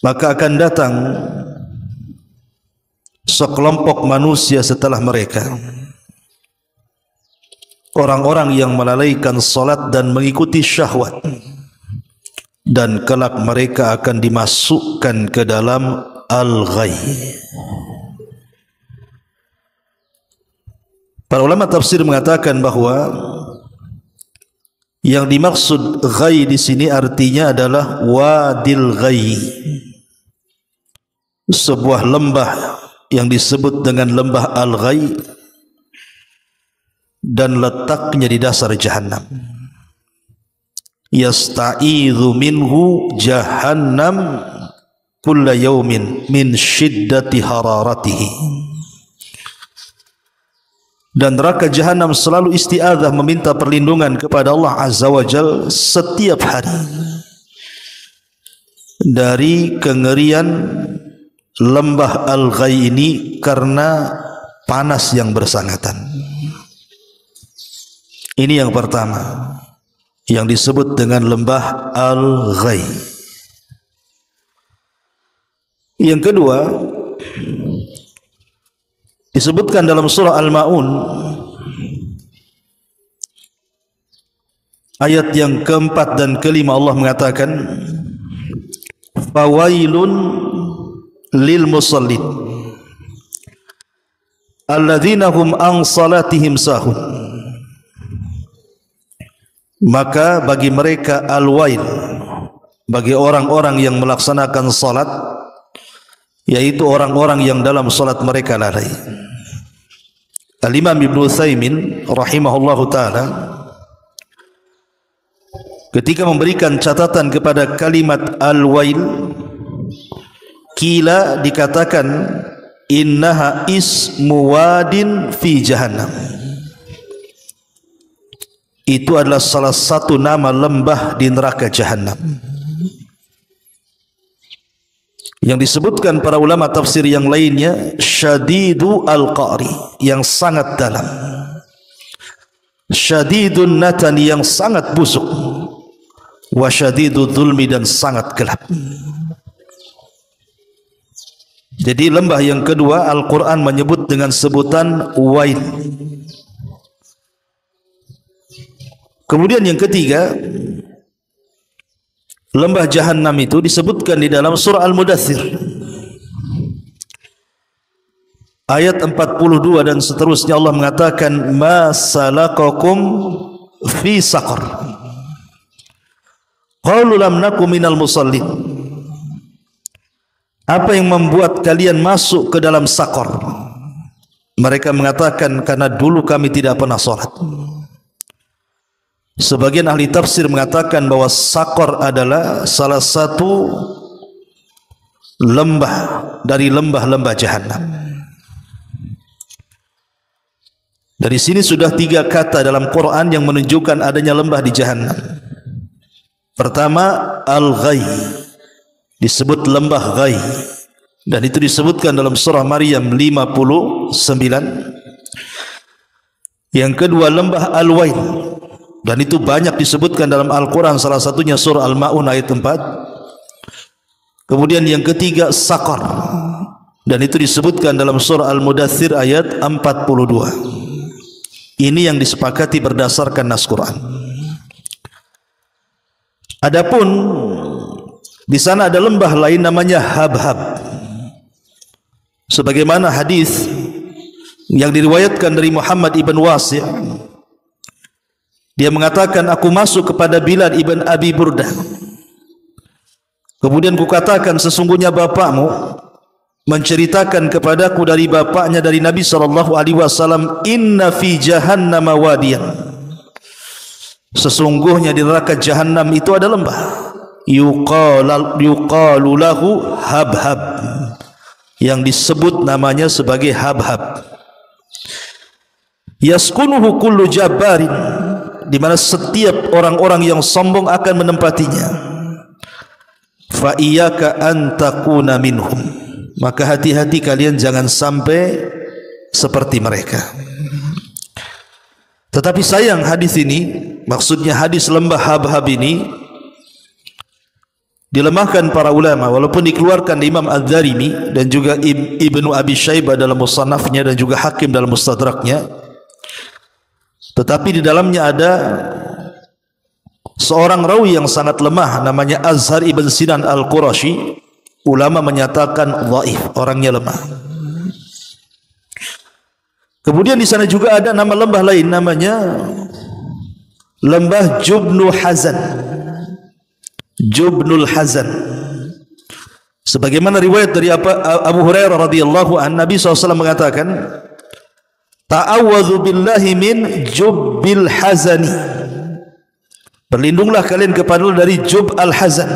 maka akan datang sekelompok manusia setelah mereka, orang-orang yang melalaikan salat dan mengikuti syahwat, dan kelak mereka akan dimasukkan ke dalam al-ghai. Para ulama tafsir mengatakan bahwa yang dimaksud ghai di sini artinya adalah wadil ghai, sebuah lembah yang disebut dengan lembah al-ghai dan letaknya di dasar jahannam. Yasta'idhu minhu jahannam kulla yawmin min shiddati hararatihi. Dan neraka jahanam selalu isti'adzah, meminta perlindungan kepada Allah Azza wa Jal setiap hari dari kengerian lembah al-ghai ini karena panas yang bersangatan. Ini yang pertama yang disebut dengan lembah al-ghai. Yang kedua disebutkan dalam surah Al-Ma'un ayat yang keempat dan kelima, Allah mengatakan fawailun lil musallin alladzina hum an salatihim sahun. Maka bagi mereka al-wail, bagi orang-orang yang melaksanakan salat, yaitu orang-orang yang dalam salat mereka lalai. Al-Imam Ibnu Utsaimin rahimahullahu taala ketika memberikan catatan kepada kalimat al-wail, kila dikatakan innaha ismu wadin fi jahannam. Itu adalah salah satu nama lembah di neraka jahannam. Yang disebutkan para ulama tafsir yang lainnya, syadidu al-qa'ri, yang sangat dalam, syadidun natani, yang sangat busuk, wa syadidu dzulmi, dan sangat gelap. Jadi lembah yang kedua Al-Quran menyebut dengan sebutan wail. Kemudian yang ketiga, lembah jahannam itu disebutkan di dalam surah Al-Mudaththir ayat 42 dan seterusnya. Allah mengatakan ma salakakum fi saqar qalu lam nakum minal musallin. Apa yang membuat kalian masuk ke dalam saqar? Mereka mengatakan karena dulu kami tidak pernah salat. Sebagian ahli tafsir mengatakan bahwa saqar adalah salah satu lembah dari lembah-lembah jahannam. Dari sini sudah 3 kata dalam Quran yang menunjukkan adanya lembah di jahannam. Pertama, al-ghai, disebut lembah ghai, dan itu disebutkan dalam surah Maryam 59. Yang kedua, lembah al-wail, dan itu banyak disebutkan dalam Al-Quran, salah satunya surah Al-Ma'un ayat 4. Kemudian yang ketiga saqar, dan itu disebutkan dalam surah Al-Mudaththir ayat 42. Ini yang disepakati berdasarkan nas Quran. Adapun di sana ada lembah lain namanya Habhab, sebagaimana hadis yang diriwayatkan dari Muhammad ibn Wasi'. Dia mengatakan, aku masuk kepada Bilal ibn Abi Burdah, kemudian kukatakan, sesungguhnya bapakmu menceritakan kepadaku dari bapaknya dari Nabi SAW, inna fi jahannama wadiyan, sesungguhnya di neraka jahannam itu ada lembah, yuqalu lahu Habhab, yang disebut namanya sebagai Habhab. Yaskunuhu kullu jabbarin, di mana setiap orang-orang yang sombong akan menempatinya. Fa iyyaka an takuna minhum, maka hati-hati kalian jangan sampai seperti mereka. Tetapi sayang hadis ini, maksudnya hadis lembah Habhab ini, dilemahkan para ulama, walaupun dikeluarkan Imam Adz-Dzarimi dan juga Ibnu Abi Syaibah dalam musannafnya dan juga Hakim dalam mustadraknya, tetapi di dalamnya ada seorang rawi yang sangat lemah namanya Azhar ibn Sinan al-Qurashi. Ulama menyatakan dhaif, orangnya lemah. Kemudian di sana juga ada nama lembah lain namanya Lembah Jubnul Hazan. Jubnul Hazan. Sebagaimana riwayat dari Abu Hurairah radhiyallahu an, Nabi SAW mengatakan, ta'awwadhu billahi min Jubbil Hazani. Berlindunglah kalian kepada Allah dari Jub al-Hazan.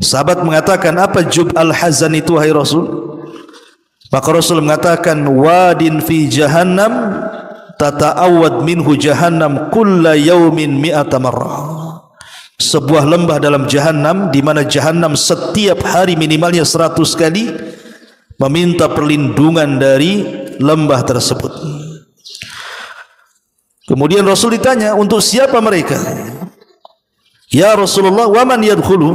Sahabat mengatakan, apa Jub al-Hazan itu hai Rasul? Maka Rasul mengatakan, wadin fi jahannam tata'awwad minhu jahannam kulla yaumin mi'ata marrah. Sebuah lembah dalam jahannam di mana jahannam setiap hari minimalnya 100 kali meminta perlindungan dari lembah tersebut. Kemudian Rasul ditanya, untuk siapa mereka? Ya Rasulullah, wa man yadkhulu?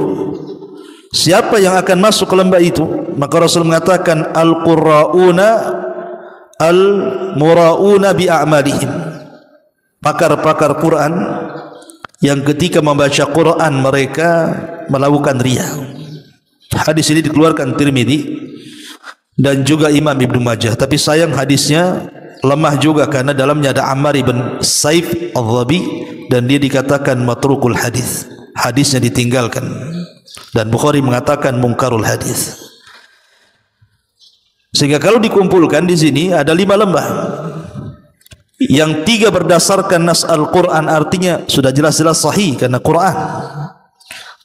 Siapa yang akan masuk ke lembah itu? Maka Rasul mengatakan, al-qurra'una al-mura'una bi'a'malihim. Pakar-pakar Quran yang ketika membaca Quran mereka melakukan riya. Hadis ini dikeluarkan Tirmidzi dan juga Imam Ibnu Majah, tapi sayang hadisnya lemah juga karena dalamnya ada Ammar ibn Saif al-Dhabi dan dia dikatakan matrukul hadis. Hadisnya ditinggalkan dan Bukhari mengatakan mungkarul hadis. Sehingga kalau dikumpulkan di sini ada 5 lembah. Yang 3 berdasarkan nas Al-Quran, artinya sudah jelas-jelas sahih karena Quran.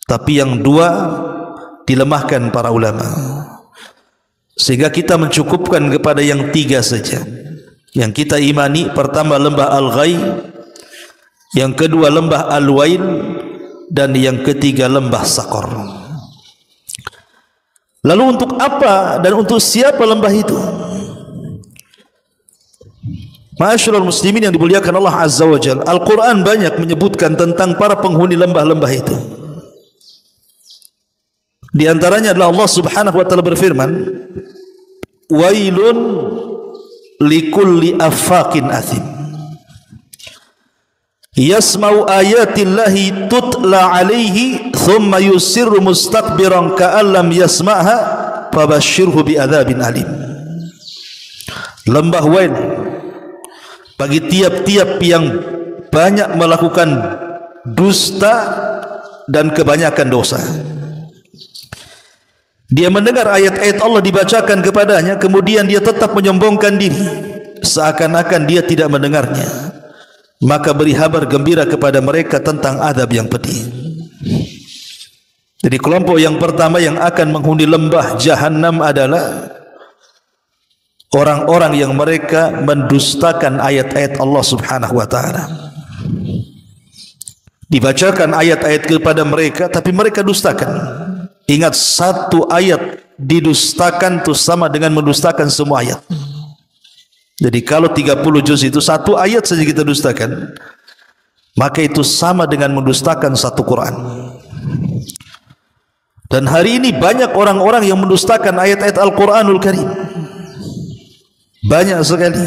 Tapi yang 2 dilemahkan para ulama. Sehingga kita mencukupkan kepada yang 3 saja. Yang kita imani, pertama lembah Al-Ghai, yang kedua lembah Al-Wail, dan yang ketiga lembah Saqar. Lalu untuk apa dan untuk siapa lembah itu? Ma'asyiral muslimin yang dimuliakan Allah Azza wa Jalla, Al-Quran banyak menyebutkan tentang para penghuni lembah-lembah itu. Di antaranya adalah Allah Subhanahu wa taala berfirman, wailun likulli affakin athim yasma'u ayatillahi tutla alaihi thumma yusirru mustakbiran ka'allam yasma'ha fabashshirhu bi'adzabin alim. Lembah Wail bagi tiap-tiap yang banyak melakukan dusta dan kebanyakan dosa. Dia mendengar ayat-ayat Allah dibacakan kepadanya, kemudian dia tetap menyombongkan diri seakan-akan dia tidak mendengarnya. Maka beri kabar gembira kepada mereka tentang azab yang pedih. Jadi kelompok yang pertama yang akan menghuni lembah Jahannam adalah orang-orang yang mereka mendustakan ayat-ayat Allah Subhanahu wa taala. Dibacakan ayat-ayat kepada mereka tapi mereka dustakan. Ingat, 1 ayat didustakan itu sama dengan mendustakan semua ayat. Jadi kalau 30 juz itu 1 ayat saja kita dustakan, maka itu sama dengan mendustakan 1 Quran. Dan hari ini banyak orang-orang yang mendustakan ayat-ayat Al-Quranul Karim. Banyak sekali.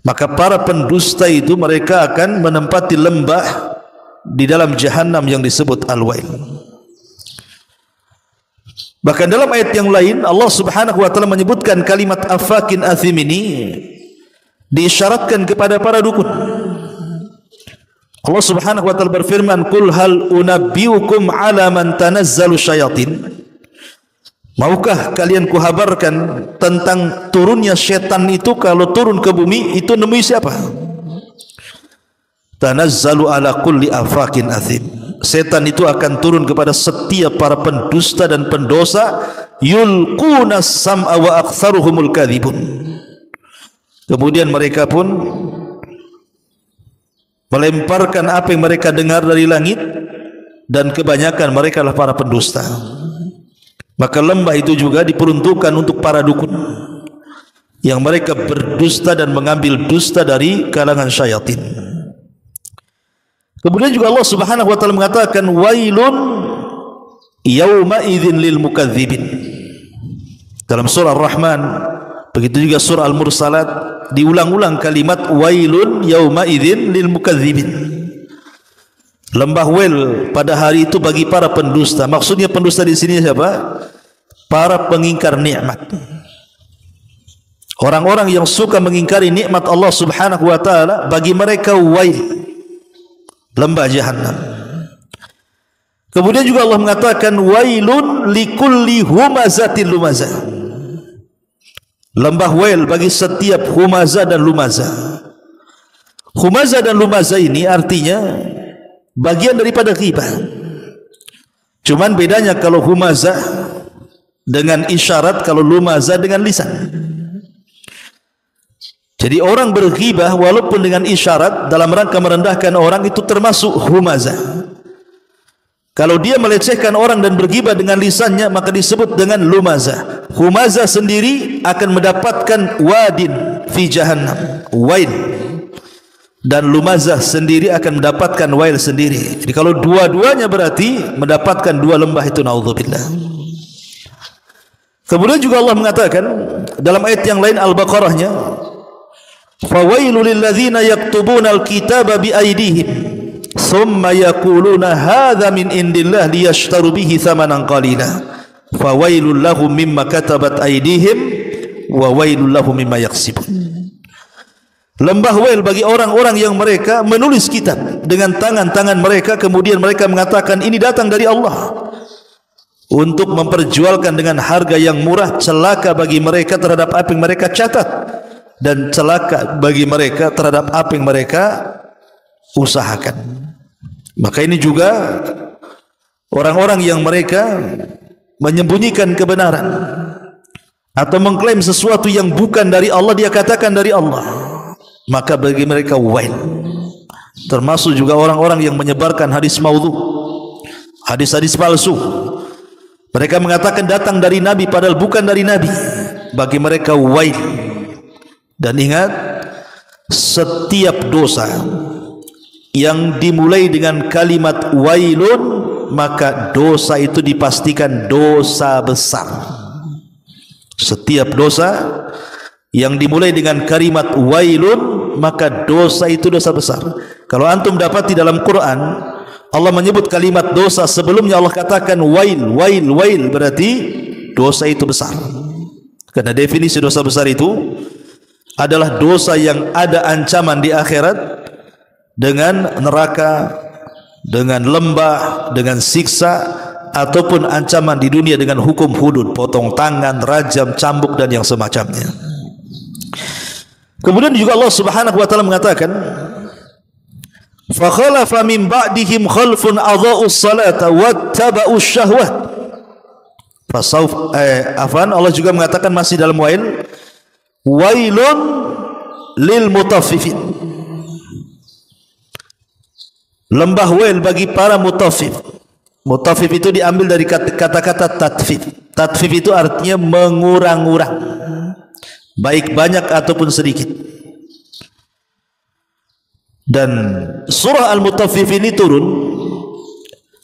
Maka para pendusta itu mereka akan menempati lembah di dalam Jahannam yang disebut Al-Wail. Bahkan dalam ayat yang lain Allah Subhanahu wa taala menyebutkan kalimat afakin athim ini diisyaratkan kepada para dukun. Allah Subhanahu wa taala berfirman, "Qul hal unabbiukum 'ala man tanazzalu syayatin?" Maukah kalian kuhabarkan tentang turunnya setan itu? Kalau turun ke bumi itu nemui siapa? Tanazzalu ala kulli afakin athim. Setan itu akan turun kepada setiap para pendusta dan pendosa. Yulquna sam'a wa aktsaruhumul kadzibun. Kemudian mereka pun melemparkan apa yang mereka dengar dari langit, dan kebanyakan mereka adalah para pendusta. Maka lembah itu juga diperuntukkan untuk para dukun yang mereka berdusta dan mengambil dusta dari kalangan syaitan. Kemudian juga Allah Subhanahu wa taala mengatakan wailun yauma idzin lil mukadzibin. Dalam surah Ar-Rahman, begitu juga surah Al-Mursalat, diulang-ulang kalimat wailun yauma idzin lil mukadzibin. Lembah wel pada hari itu bagi para pendusta. Maksudnya pendusta di sini siapa? Para pengingkar nikmat. Orang-orang yang suka mengingkari nikmat Allah Subhanahu wa taala, bagi mereka wail, lembah jahanam. Kemudian juga Allah mengatakan wailun likulli humazatil lumazah. Lembah wail bagi setiap humazah dan lumazah. Humazah dan lumazah ini artinya bagian daripada ghibah. Cuman bedanya kalau humazah dengan isyarat, kalau lumazah dengan lisan. Jadi orang berghibah walaupun dengan isyarat dalam rangka merendahkan orang itu termasuk humazah. Kalau dia melecehkan orang dan berghibah dengan lisannya maka disebut dengan lumazah. Humazah sendiri akan mendapatkan wadin fi jahannam, wail. Dan lumazah sendiri akan mendapatkan wail sendiri. Jadi kalau dua-duanya berarti mendapatkan dua lembah itu, naudzubillah. Kemudian juga Allah mengatakan dalam ayat yang lain Al-Baqarahnya, fawailul lilladzina yaktubuna al-kitaba biaydihim thumma yaquluna hadza min indillah liyashtaru bihi thamanan qalila fawailul lahum mimma katabat aydihim wa wailul lahum mimma yaksibun. Lembah wail bagi orang-orang yang mereka menulis kitab dengan tangan-tangan mereka, kemudian mereka mengatakan ini datang dari Allah, untuk memperjualkan dengan harga yang murah. Celaka bagi mereka terhadap apa yang mereka catat, dan celaka bagi mereka terhadap apa yang mereka usahakan. Maka ini juga orang-orang yang mereka menyembunyikan kebenaran atau mengklaim sesuatu yang bukan dari Allah, dia katakan dari Allah, maka bagi mereka wail. Termasuk juga orang-orang yang menyebarkan hadis maudhu, hadis-hadis palsu. Mereka mengatakan datang dari Nabi padahal bukan dari Nabi, bagi mereka wail. Dan ingat, setiap dosa yang dimulai dengan kalimat wailun, maka dosa itu dipastikan dosa besar. Setiap dosa yang dimulai dengan kalimat wailun, maka dosa itu dosa besar. Kalau antum dapati dalam Quran Allah menyebut kalimat dosa, sebelumnya Allah katakan wail, wail, wail, berarti dosa itu besar. Karena definisi dosa besar itu adalah dosa yang ada ancaman di akhirat dengan neraka, dengan lembah, dengan siksa, ataupun ancaman di dunia dengan hukum hudud, potong tangan, rajam, cambuk, dan yang semacamnya. Kemudian juga Allah Subhanahu wa taala mengatakan, fa khalafa min ba'dihim khalfun adha'us salata wattaba'us syahwat. Allah juga mengatakan masih dalam wail, wailun lil mutaffifin. Lembah wail bagi para mutaffif. Mutaffif itu diambil dari kata-kata tatfif. Tatfif itu artinya mengurang-urang, baik banyak ataupun sedikit. Dan surah Al-Mutaffif ini turun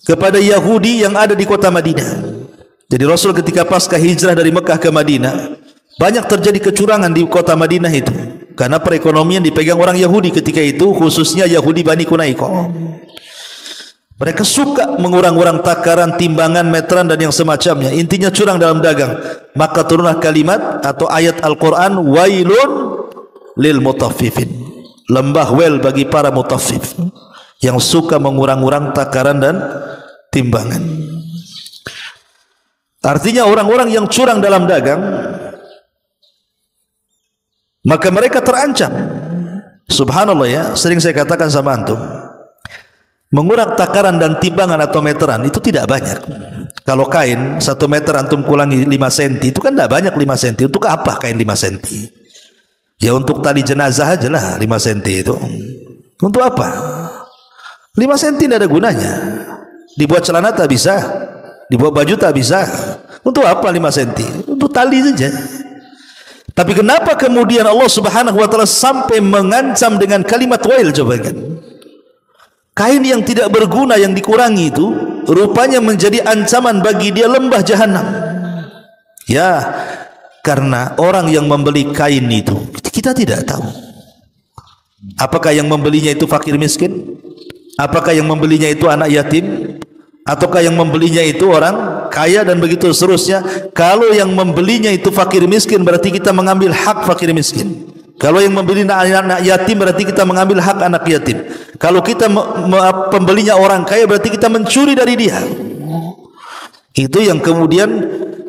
kepada Yahudi yang ada di kota Madinah. Jadi Rasul ketika pasca hijrah dari Mekah ke Madinah, banyak terjadi kecurangan di kota Madinah itu, karena perekonomian dipegang orang Yahudi ketika itu, khususnya Yahudi Bani Qunaiqah. Mereka suka mengurang-urang takaran, timbangan, meteran, dan yang semacamnya. Intinya curang dalam dagang. Maka turunlah kalimat atau ayat Al-Quran, wailun lil mutaffifin. Lembah wail bagi para mutaffif yang suka mengurang-urang takaran dan timbangan. Artinya orang-orang yang curang dalam dagang, maka mereka terancam. Subhanallah ya, sering saya katakan sama antum, mengurang takaran dan timbangan atau meteran itu tidak banyak. Kalau kain 1 meter antum kurangi 5 cm, itu kan tidak banyak 5 cm. Untuk apa kain 5 cm? Ya untuk tali jenazah aja lah 5 cm itu. Untuk apa? 5 cm tidak ada gunanya. Dibuat celana tak bisa, dibuat baju tak bisa. Untuk apa 5 cm? Untuk tali saja. Tapi kenapa kemudian Allah Subhanahu wa taala sampai mengancam dengan kalimat wail? Coba kan, kain yang tidak berguna yang dikurangi itu rupanya menjadi ancaman bagi dia lembah jahanam. Ya, karena orang yang membeli kain itu kita tidak tahu. Apakah yang membelinya itu fakir miskin? Apakah yang membelinya itu anak yatim? Ataukah yang membelinya itu orang kaya dan begitu seterusnya? Kalau yang membelinya itu fakir miskin, berarti kita mengambil hak fakir miskin. Kalau yang membeli anak yatim, berarti kita mengambil hak anak yatim. Kalau kita pembelinya orang kaya, berarti kita mencuri dari dia. Itu yang kemudian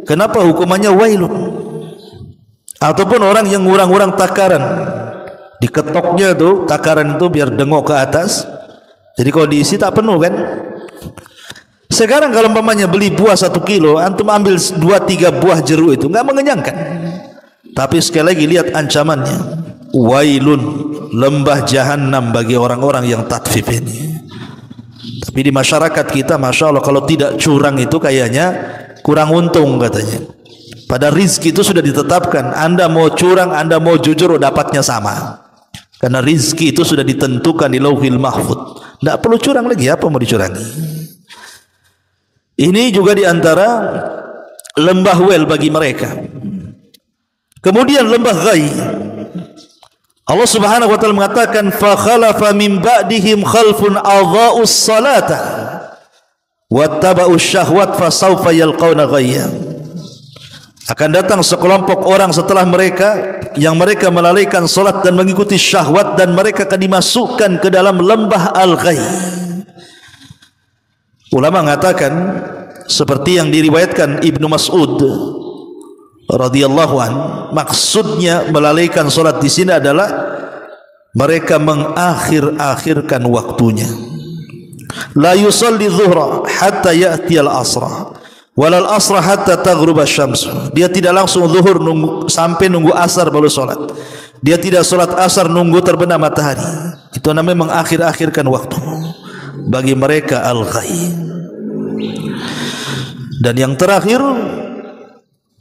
kenapa hukumannya wailun. Ataupun orang yang ngurang-ngurang takaran, diketoknya tuh takaran itu biar dengok ke atas. Jadi kalau diisi tak penuh kan. Sekarang kalau umpamanya beli buah 1 kilo, antum ambil 2-3 buah jeruk, itu enggak mengenyangkan. Tapi sekali lagi lihat ancamannya, wailun, lembah jahanam bagi orang-orang yang tatfif ini. Tapi di masyarakat kita, masya Allah, kalau tidak curang itu kayaknya kurang untung katanya. Pada rizki itu sudah ditetapkan, anda mau curang, anda mau jujur, dapatnya sama. Karena rizki itu sudah ditentukan di Lauhil Mahfud. Tidak perlu curang lagi, apa mau dicurangi? Ini juga diantara lembah wel bagi mereka. Kemudian lembah ghai. Allah Subhanahu wa taala mengatakan fa khalafa min ba'dihim khalfun adha'us salata wattaba'us syahwat fasawfa yalqauna ghayya. Akan datang sekelompok orang setelah mereka yang mereka melalaikan salat dan mengikuti syahwat, dan mereka akan dimasukkan ke dalam lembah al-ghai. Ulama mengatakan seperti yang diriwayatkan Ibnu Mas'ud radhiyallahu an, maksudnya melalaikan salat di sini adalah mereka mengakhir-akhirkan waktunya. La yusalli dhuhra hatta ya'ti al-asra walal asra hatta taghruba syams. Dia tidak langsung zuhur sampai nunggu asar baru salat. Dia tidak salat asar nunggu terbenam matahari. Itu namanya mengakhir-akhirkan waktu. Bagi mereka al-ghai. Dan yang terakhir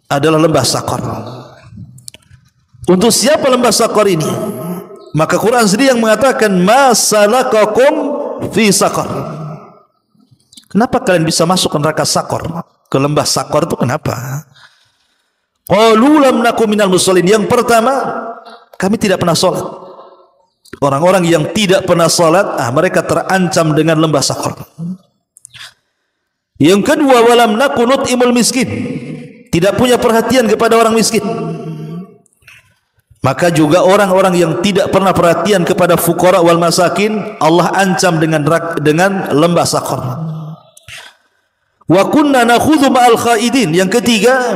adalah lembah Saqar. Untuk siapa lembah Saqar ini? Maka Quran sendiri yang mengatakan ma salakakum fi Saqar. Kenapa kalian bisa masuk ke neraka Saqar? Ke lembah Saqar itu kenapa? Qalu lam nakum minal musallin. Yang pertama, kami tidak pernah salat. Orang-orang yang tidak pernah salat, mereka terancam dengan lembah Saqar. Yang kedua, walam naku nut'imul miskin. Tidak punya perhatian kepada orang miskin. Maka juga orang-orang yang tidak pernah perhatian kepada fuqara wal masakin, Allah ancam dengan lembah Saqar. Wa kunna nakhudhu ma'al khaidin. Yang ketiga,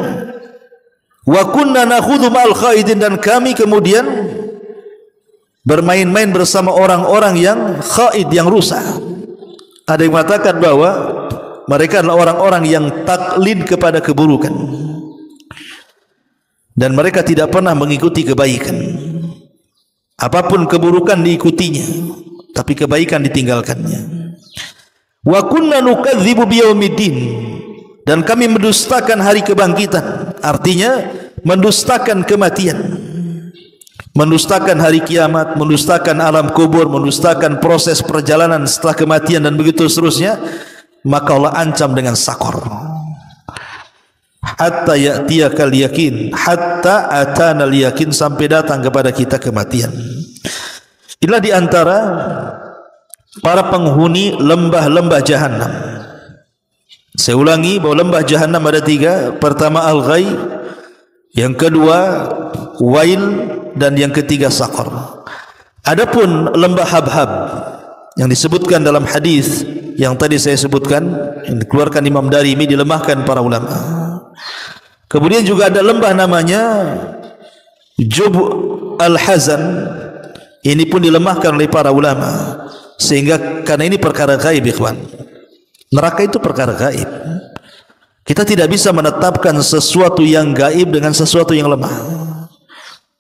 wa kunna nakhudhu ma'al khaidin, dan kami kemudian bermain-main bersama orang-orang yang khaid, yang rusak. Ada yang mengatakan bahwa mereka adalah orang-orang yang taklid kepada keburukan, dan mereka tidak pernah mengikuti kebaikan. Apapun keburukan diikutinya, tapi kebaikan ditinggalkannya. Wa kunna nukadzibu biyaumiddin, dan kami mendustakan hari kebangkitan. Artinya mendustakan kematian, mendustakan hari kiamat, mendustakan alam kubur, mendustakan proses perjalanan setelah kematian, dan begitu seterusnya. Maka Allah ancam dengan Saqar. Hatta ya'tiyakal yakin, hatta atanal yakin, sampai datang kepada kita kematian. Inilah diantara para penghuni lembah-lembah jahanam. Saya ulangi bahwa lembah jahanam ada 3. Pertama al-ghai, yang kedua wail, dan yang ketiga Saqar. Adapun lembah habhab yang disebutkan dalam hadis yang tadi saya sebutkan, yang dikeluarkan Imam Darimi, dilemahkan para ulama. Kemudian juga ada lembah namanya Jub al-Hazan. Ini pun dilemahkan oleh para ulama, sehingga karena ini perkara gaib, ikhwan. Neraka itu perkara gaib. Kita tidak bisa menetapkan sesuatu yang gaib dengan sesuatu yang lemah.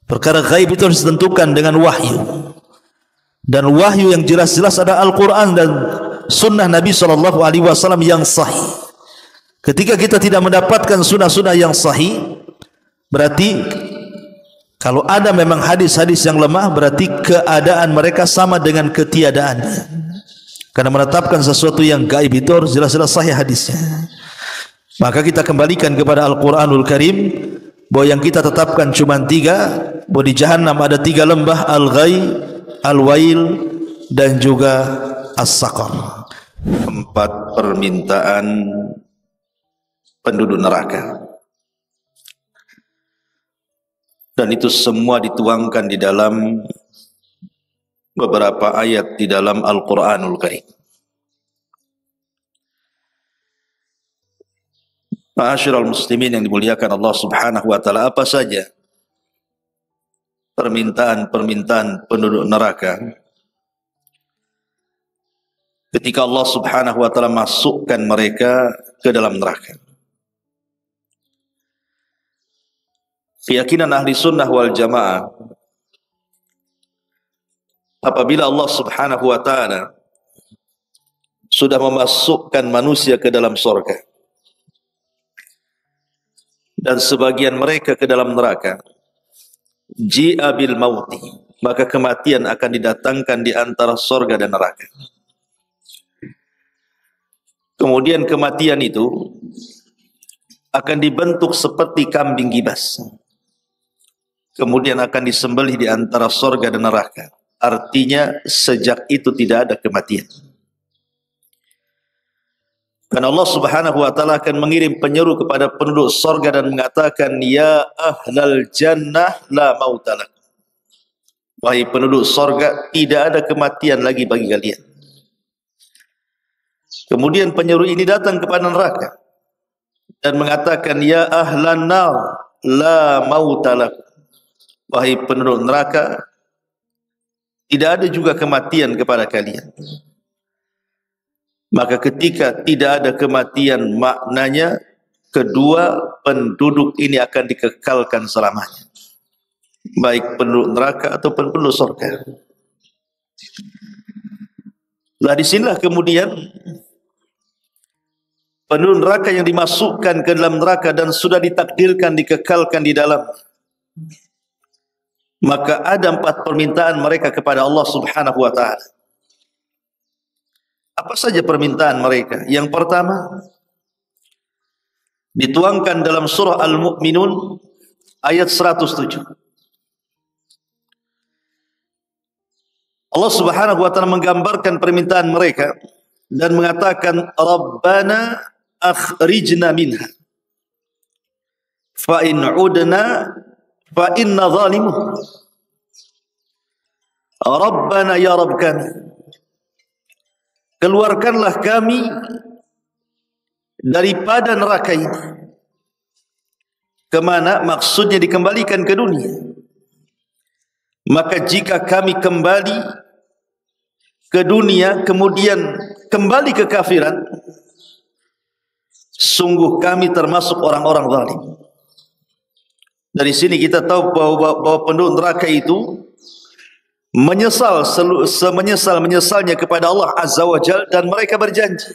Perkara gaib itu harus ditentukan dengan wahyu. Dan wahyu yang jelas-jelas ada Al-Quran dan sunnah Nabi SAW yang sahih. Ketika kita tidak mendapatkan sunnah-sunnah yang sahih, berarti kalau ada memang hadis-hadis yang lemah, berarti keadaan mereka sama dengan ketiadaannya. Karena menetapkan sesuatu yang gaib itu harus jelas-jelas sahih hadisnya. Maka kita kembalikan kepada Al-Quranul Karim bahwa yang kita tetapkan cuma 3, bahwa di Jahannam ada 3 lembah, Al-Ghai, Al-Wail, dan juga As-Saqar. 4 permintaan penduduk neraka. Dan itu semua dituangkan di dalam beberapa ayat di dalam Al-Quranul Karim. Ma'asyiral muslimin yang dimuliakan Allah Subhanahu wa taala, apa saja permintaan-permintaan penduduk neraka ketika Allah Subhanahu wa taala masukkan mereka ke dalam neraka? Keyakinan ahli sunnah wal jamaah, apabila Allah Subhanahu wa taala sudah memasukkan manusia ke dalam surga dan sebagian mereka ke dalam neraka, ji'a bil mauti, maka kematian akan didatangkan di antara surga dan neraka. Kemudian kematian itu akan dibentuk seperti kambing gibas, kemudian akan disembelih di antara surga dan neraka. Artinya sejak itu tidak ada kematian. Karena Allah Subhanahu wa taala akan mengirim penyeru kepada penduduk surga dan mengatakan, ya ahlal jannah la mauta lakum. Wahai penduduk surga, tidak ada kematian lagi bagi kalian. Kemudian penyeru ini datang kepada neraka dan mengatakan, ya ahlan nar la mauta lakum. Wahai penduduk neraka, tidak ada juga kematian kepada kalian. Maka ketika tidak ada kematian, maknanya kedua penduduk ini akan dikekalkan selamanya, baik penduduk neraka ataupun penduduk surga. Lah disinilah kemudian penduduk neraka yang dimasukkan ke dalam neraka dan sudah ditakdirkan dikekalkan di dalam. Maka ada 4 permintaan mereka kepada Allah Subhanahu wa taala. Apa saja permintaan mereka? Yang pertama dituangkan dalam surah Al-Mu'minun ayat 107. Allah Subhanahu wa taala menggambarkan permintaan mereka dan mengatakan, Rabbana akhrijna minha fa in udna fa inna zalimun. Rabbana ya Rabb kami, keluarkanlah kami daripada neraka ini. Kemana? Maksudnya dikembalikan ke dunia. Maka jika kami kembali ke dunia kemudian kembali ke kafiran, sungguh kami termasuk orang-orang zalim. Dari sini kita tahu bahwa penduduk neraka itu menyesal semenyesal-menyesalnya kepada Allah Azza wa Jalla, dan mereka berjanji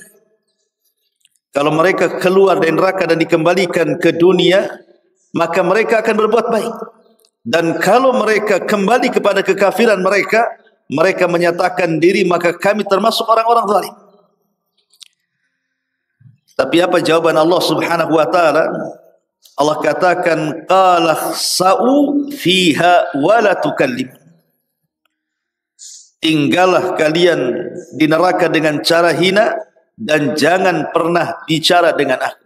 kalau mereka keluar dari neraka dan dikembalikan ke dunia, maka mereka akan berbuat baik. Dan kalau mereka kembali kepada kekafiran mereka, mereka menyatakan diri, maka kami termasuk orang-orang zalim. Tapi apa jawaban Allah Subhanahu wa taala? Allah katakan, qala sa'u fiha wa la tukallim. Tinggallah kalian di neraka dengan cara hina dan jangan pernah bicara dengan aku.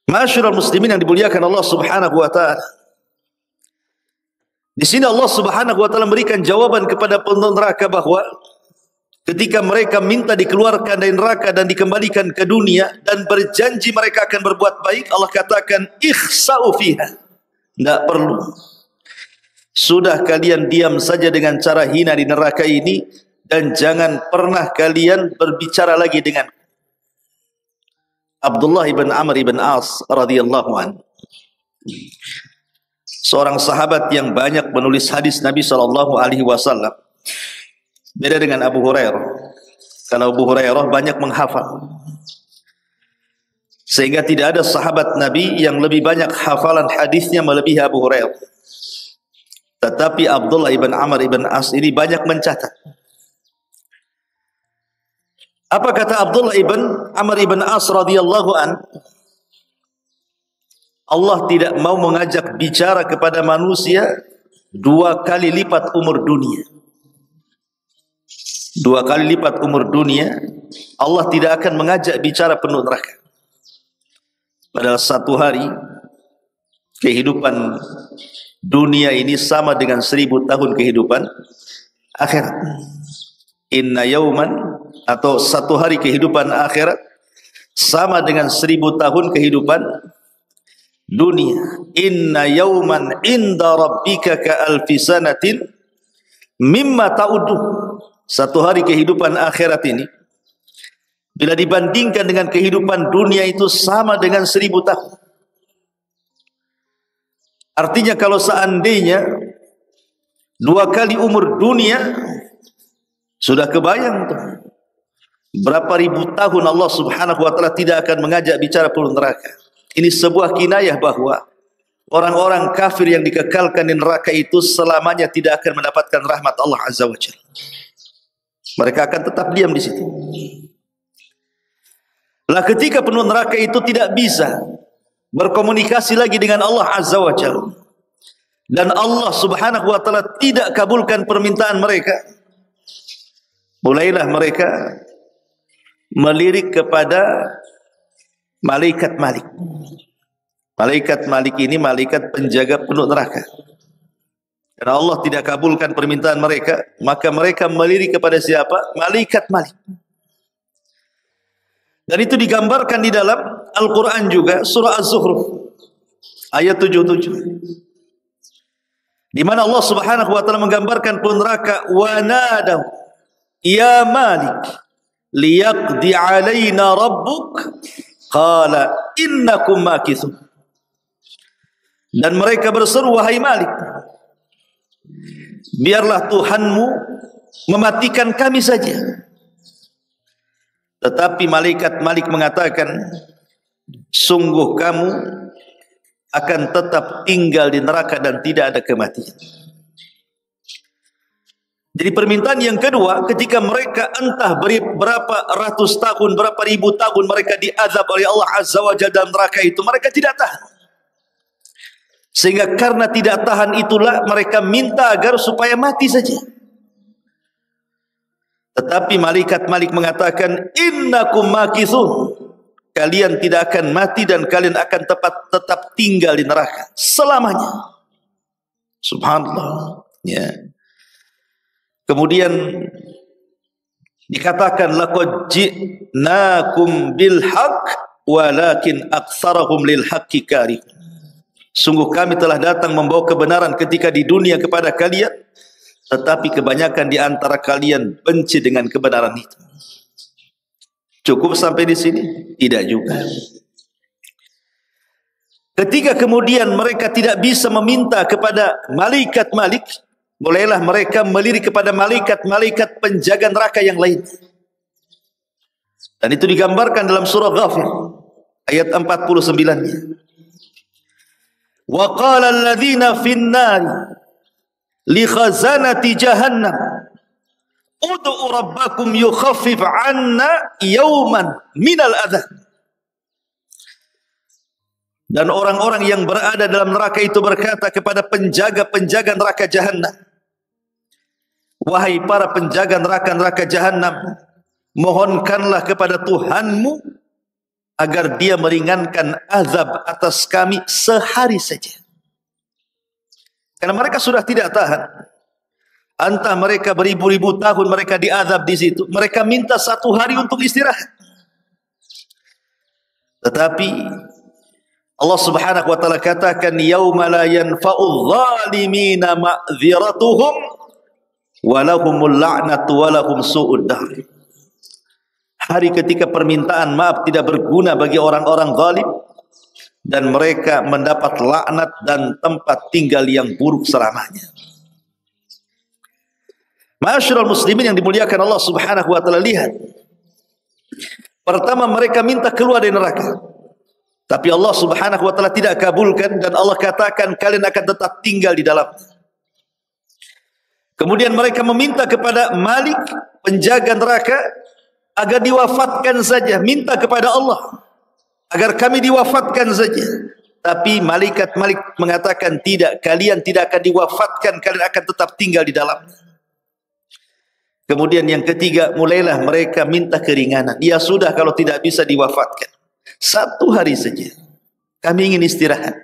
Ma'asyiral muslimin yang dimuliakan Allah Subhanahu wa taala. Di sini Allah Subhanahu wa taala memberikan jawaban kepada penduduk neraka bahwa ketika mereka minta dikeluarkan dari neraka dan dikembalikan ke dunia dan berjanji mereka akan berbuat baik, Allah katakan ikhsa'u fiha. Tidak perlu. Sudah kalian diam saja dengan cara hina di neraka ini dan jangan pernah kalian berbicara lagi dengan. Abdullah ibn Amr ibn As radhiyallahu anhu, seorang sahabat yang banyak menulis hadis Nabi SAW. Beda dengan Abu Hurairah. Kalau Abu Hurairah banyak menghafal, sehingga tidak ada sahabat Nabi yang lebih banyak hafalan hadisnya melebihi Abu Hurairah. Tetapi Abdullah ibn Amr ibn As ini banyak mencatat. Apa kata Abdullah ibn Amr ibn As radhiyallahu an? Allah tidak mau mengajak bicara kepada manusia 2 kali lipat umur dunia. 2 kali lipat umur dunia, Allah tidak akan mengajak bicara penuh neraka. Padahal 1 hari kehidupan dunia ini sama dengan 1000 tahun kehidupan akhirat. Inna yauman, atau 1 hari kehidupan akhirat sama dengan 1000 tahun kehidupan dunia. Inna yauman inda rabbika ka alfi sanatin mimma ta'uddu. 1 hari kehidupan akhirat ini bila dibandingkan dengan kehidupan dunia itu sama dengan 1000 tahun. Artinya kalau seandainya 2 kali umur dunia, sudah kebayang tuh berapa ribu tahun Allah subhanahu wa ta'ala tidak akan mengajak bicara penuh neraka. Ini sebuah kinayah bahwa orang-orang kafir yang dikekalkan di neraka itu selamanya tidak akan mendapatkan rahmat Allah azza wa jalla. Mereka akan tetap diam di situ. Lah ketika penuh neraka itu tidak bisa berkomunikasi lagi dengan Allah azza wa jalla, dan Allah subhanahu wa ta'ala tidak kabulkan permintaan mereka, mulailah mereka melirik kepada malaikat Malik. Malaikat Malik ini malaikat penjaga penuh neraka. Karena Allah tidak kabulkan permintaan mereka, maka mereka melirik kepada siapa? Malaikat Malik. Dan itu digambarkan di dalam Al-Quran juga, surah Az-Zukhruf ayat 77, di mana Allah subhanahu wa ta'ala menggambarkan penuh neraka. Wa nadaw ya Malik liyaqdi alaina rabbuk qala innakum makithun. Dan mereka berseru, wahai Malik, biarlah Tuhanmu mematikan kami saja. Tetapi malaikat Malik mengatakan, sungguh kamu akan tetap tinggal di neraka dan tidak ada kematian. Jadi permintaan yang kedua, ketika mereka entah berapa ratus tahun, berapa ribu tahun mereka diazab oleh Allah azza wa jalla dalam neraka itu, mereka tidak tahan. Sehingga karena tidak tahan itulah mereka minta agar supaya mati saja. Tetapi malaikat Malik mengatakan, innakum makithun, kalian tidak akan mati dan kalian akan tetap tinggal di neraka selamanya. Subhanallah. Ya. Kemudian dikatakan, laqad ji'nakum bil haqq walakin aktsarahum lil haqqi karih. Sungguh kami telah datang membawa kebenaran ketika di dunia kepada kalian, tetapi kebanyakan di antara kalian benci dengan kebenaran itu. Cukup sampai di sini? Tidak juga. Ketika kemudian mereka tidak bisa meminta kepada malaikat Malik, mulailah mereka melirik kepada malaikat-malaikat penjaga neraka yang lain. Dan itu digambarkan dalam surah Ghafir ayat 49-nya. Wa qala alladhina fin nar li khazanati jahannam ud'u rabbakum yukhaffif 'anna yawman minal adzab. Dan orang-orang yang berada dalam neraka itu berkata kepada penjaga-penjaga neraka Jahannam, wahai para penjaga neraka Jahannam, mohonkanlah kepada Tuhanmu agar dia meringankan azab atas kami sehari saja. Karena mereka sudah tidak tahan. Entah mereka beribu-ribu tahun mereka diazab di situ, mereka minta 1 hari untuk istirahat. Tetapi Allah subhanahu wa ta'ala katakan, yauma la yanfa'udz zalimina ma'dziratuhum walahumul la'natu walahum su'ud dar. Hari ketika permintaan maaf tidak berguna bagi orang-orang zalim dan mereka mendapat laknat dan tempat tinggal yang buruk selamanya. Ma'asyiral muslimin yang dimuliakan Allah subhanahu wa ta'ala, lihat. Pertama mereka minta keluar dari neraka, tapi Allah subhanahu wa ta'ala tidak kabulkan, dan Allah katakan kalian akan tetap tinggal di dalamnya. Kemudian mereka meminta kepada Malik, penjaga neraka, agar diwafatkan saja. Minta kepada Allah agar kami diwafatkan saja. Tapi malaikat Malik mengatakan, tidak, kalian tidak akan diwafatkan, kalian akan tetap tinggal di dalam. Kemudian yang ketiga, mulailah mereka minta keringanan. Ya sudah, kalau tidak bisa diwafatkan, 1 hari saja, kami ingin istirahat.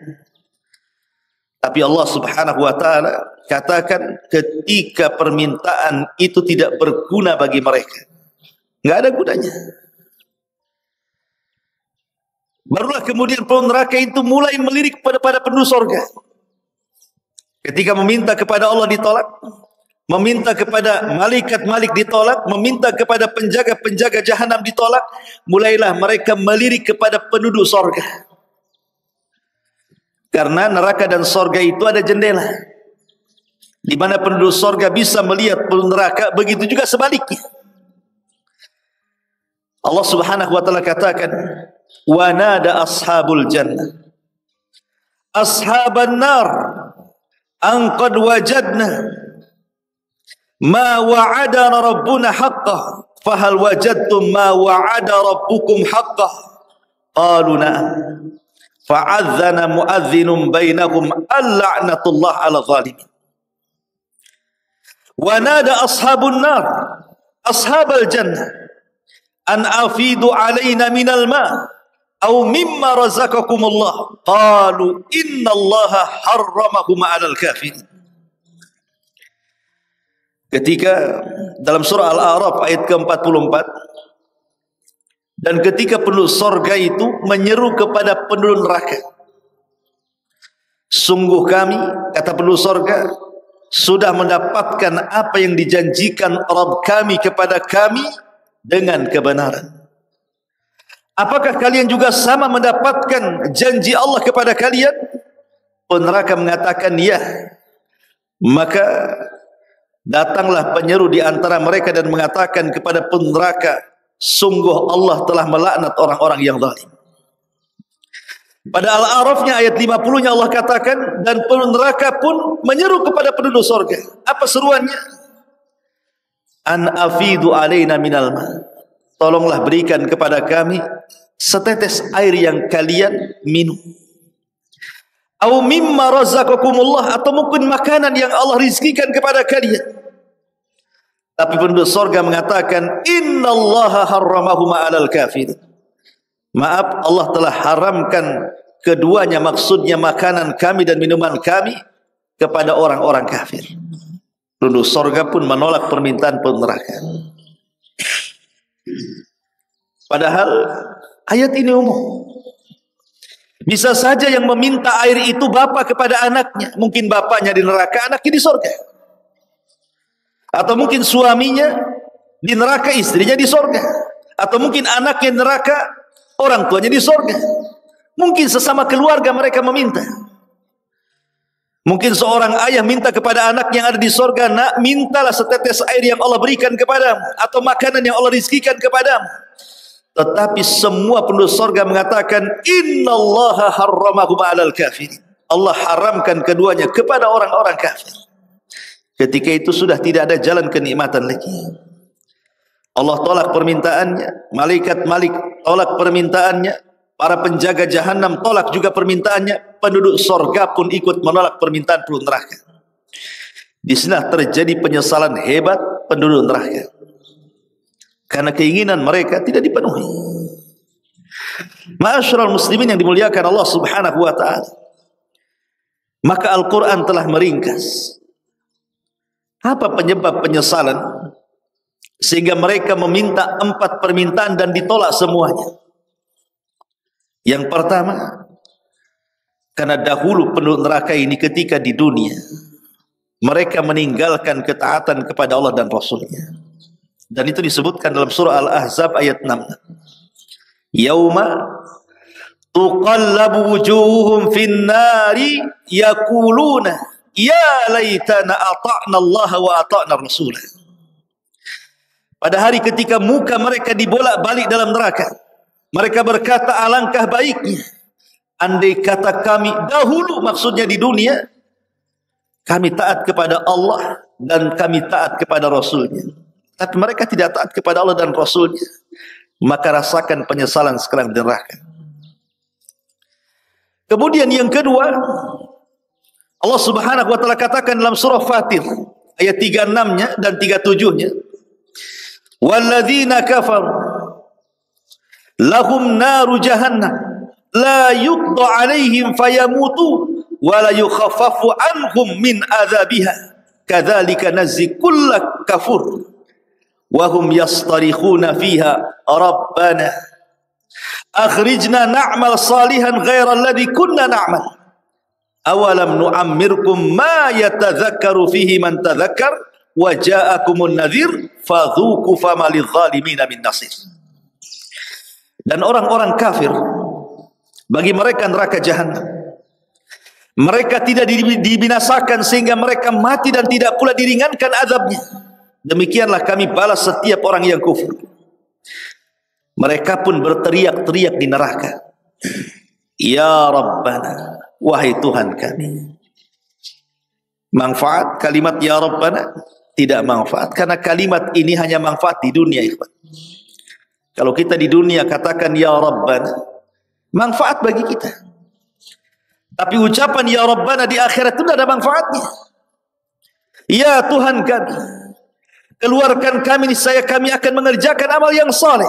Tapi Allah subhanahu wa ta'ala katakan, ketika permintaan itu tidak berguna bagi mereka, nggak ada gunanya. Barulah kemudian penduduk neraka itu mulai melirik pada penduduk surga. Ketika meminta kepada Allah ditolak, meminta kepada malaikat Malik ditolak, meminta kepada penjaga-penjaga jahanam ditolak, mulailah mereka melirik kepada penduduk surga. Karena neraka dan surga itu ada jendela, di mana penduduk surga bisa melihat penduduk neraka, begitu juga sebaliknya. Allah subhanahu wa ta'ala katakan, wa nada ashabul jannah ashaban nar an qad wajadna ma wa'adana rabbuna haqqan fahal wajadtum ma wa'ada rabbukum haqqan qalu na'am fa'adhana mu'adhdhinun bainahum al-la'natullah 'ala zalimin. Wa nada ashabun nar ashabal jannah an afidu alaina minal ma' aw mimma razaqakumullah qalu innallaha harramahum 'alal kafirin. Ketika dalam surah Al-A'raf ayat ke-44, dan ketika penduduk surga itu menyeru kepada penduduk neraka, sungguh kami, kata penduduk surga, sudah mendapatkan apa yang dijanjikan Rabb kami kepada kami dengan kebenaran. Apakah kalian juga sama mendapatkan janji Allah kepada kalian? Peneraka mengatakan ya. Maka datanglah penyeru di antara mereka dan mengatakan kepada peneraka, sungguh Allah telah melaknat orang-orang yang zalim. Pada Al-A'rafnya ayat 50-nya Allah katakan, dan penduduk neraka pun menyeru kepada penduduk surga. Apa seruannya? An afidu alaina minal ma', tolonglah berikan kepada kami setetes air yang kalian minum. Au mimma razaqakumullah, atau mungkin makanan yang Allah rizkikan kepada kalian. Tapi penduduk surga mengatakan, innallaha harramahum 'alal kafirin. Maaf, Allah telah haramkan keduanya, maksudnya makanan kami dan minuman kami, kepada orang-orang kafir. Penduduk surga pun menolak permintaan penduduk neraka. Padahal ayat ini umum. Bisa saja yang meminta air itu bapak kepada anaknya. Mungkin bapaknya di neraka, anaknya di surga. Atau mungkin suaminya di neraka, istrinya di surga. Atau mungkin anaknya di neraka, orang tuanya di surga. Mungkin sesama keluarga mereka meminta. Mungkin seorang ayah minta kepada anak yang ada di surga, nak, mintalah setetes air yang Allah berikan kepadamu, atau makanan yang Allah rizkikan kepadamu. Tetapi semua penduduk surga mengatakan, innallaha harramahum 'alal kafirin. Allah haramkan keduanya kepada orang-orang kafir. Ketika itu sudah tidak ada jalan kenikmatan lagi. Allah tolak permintaannya, malaikat Malik tolak permintaannya, para penjaga jahanam tolak juga permintaannya, penduduk surga pun ikut menolak permintaan penduduk neraka. Di sini terjadi penyesalan hebat penduduk neraka, karena keinginan mereka tidak dipenuhi. Ma'asyiral muslimin yang dimuliakan Allah subhanahu wa ta'ala, maka Al-Quran telah meringkas apa penyebab penyesalan sehingga mereka meminta 4 permintaan dan ditolak semuanya. Yang pertama, karena dahulu penduduk neraka ini ketika di dunia mereka meninggalkan ketaatan kepada Allah dan Rasulnya. Dan itu disebutkan dalam surah Al-Ahzab ayat 6. Yauma tuqallabu wujuhum fin nari yaquluna ya laitana ata'na Allah wa ata'na Rasul. Pada hari ketika muka mereka dibolak-balik dalam neraka, mereka berkata, alangkah baiknya andai kata kami dahulu, maksudnya di dunia, kami taat kepada Allah dan kami taat kepada Rasulnya. Tapi mereka tidak taat kepada Allah dan Rasulnya, maka rasakan penyesalan sekarang di neraka. Kemudian yang kedua, Allah Subhanahu wa taala katakan dalam surah Fatir ayat 36-nya dan 37-nya, walladzina kafaru lahum naru jahannam la yuqda 'alaihim fayamutu wa la yukhaffafu anhum min adzabiha kadzalika nazzi kulla kafur wa hum yastarikhuna fiha rabbana akhrijna na'mal salihan ghaira alladhi kunna na'mal awalam nu'ammirkum ma yatadhakkaru fihi man tadhakkar wa ja'akumun nadhir fadhuku fama lidh-dhalimin min nasir. Dan orang-orang kafir, bagi mereka neraka jahanam. Mereka tidak dibinasakan sehingga mereka mati dan tidak pula diringankan azabnya. Demikianlah kami balas setiap orang yang kufur. Mereka pun berteriak-teriak di neraka, ya Rabbana, wahai Tuhan kami. Manfaat kalimat ya Rabbana? Tidak manfaat, karena kalimat ini hanya manfaat di dunia, ikhwan. Kalau kita di dunia katakan ya Rabbana, manfaat bagi kita. Tapi ucapan ya Rabbana di akhirat itu tidak ada manfaatnya. Ya Tuhan kami, keluarkan kami, niscaya kami akan mengerjakan amal yang saleh,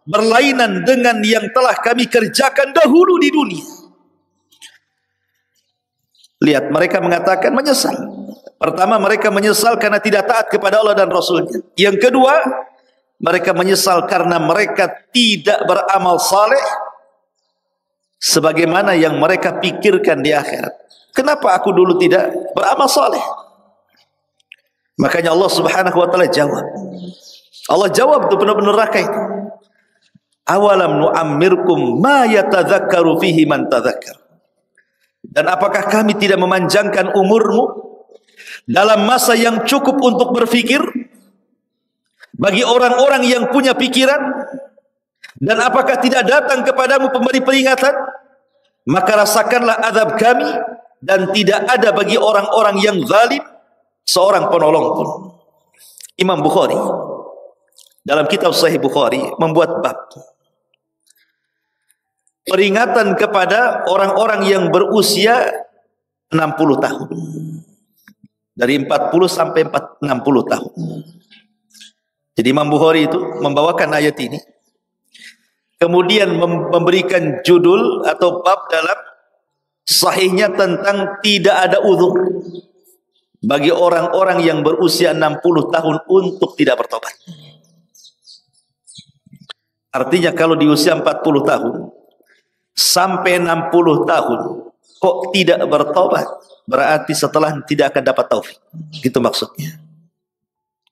berlainan dengan yang telah kami kerjakan dahulu di dunia. Lihat, mereka mengatakan menyesal. Pertama, mereka menyesal karena tidak taat kepada Allah dan Rasulnya. Yang kedua, mereka menyesal karena mereka tidak beramal saleh sebagaimana yang mereka pikirkan di akhirat. Kenapa aku dulu tidak beramal saleh? Makanya Allah Subhanahu wa taala jawab. Allah jawab itu benar-benar neraka itu. Awalam nu'ammirkum ma yatadzakkaru fihi man tadzakkar. Dan apakah kami tidak memanjangkan umurmu dalam masa yang cukup untuk berfikir bagi orang-orang yang punya pikiran? Dan apakah tidak datang kepadamu pemberi peringatan? Maka rasakanlah azab kami, dan tidak ada bagi orang-orang yang zalim seorang penolong pun. Imam Bukhari dalam kitab Sahih Bukhari membuat bab peringatan kepada orang-orang yang berusia 60 tahun. Dari 40 sampai 60 tahun. Jadi Imam Bukhari itu membawakan ayat ini, kemudian memberikan judul atau bab dalam sahihnya tentang tidak ada uzur bagi orang-orang yang berusia 60 tahun untuk tidak bertobat. Artinya kalau di usia 40 tahun sampai 60 tahun kok tidak bertobat, berarti setelah tidak akan dapat taufik. Gitu maksudnya.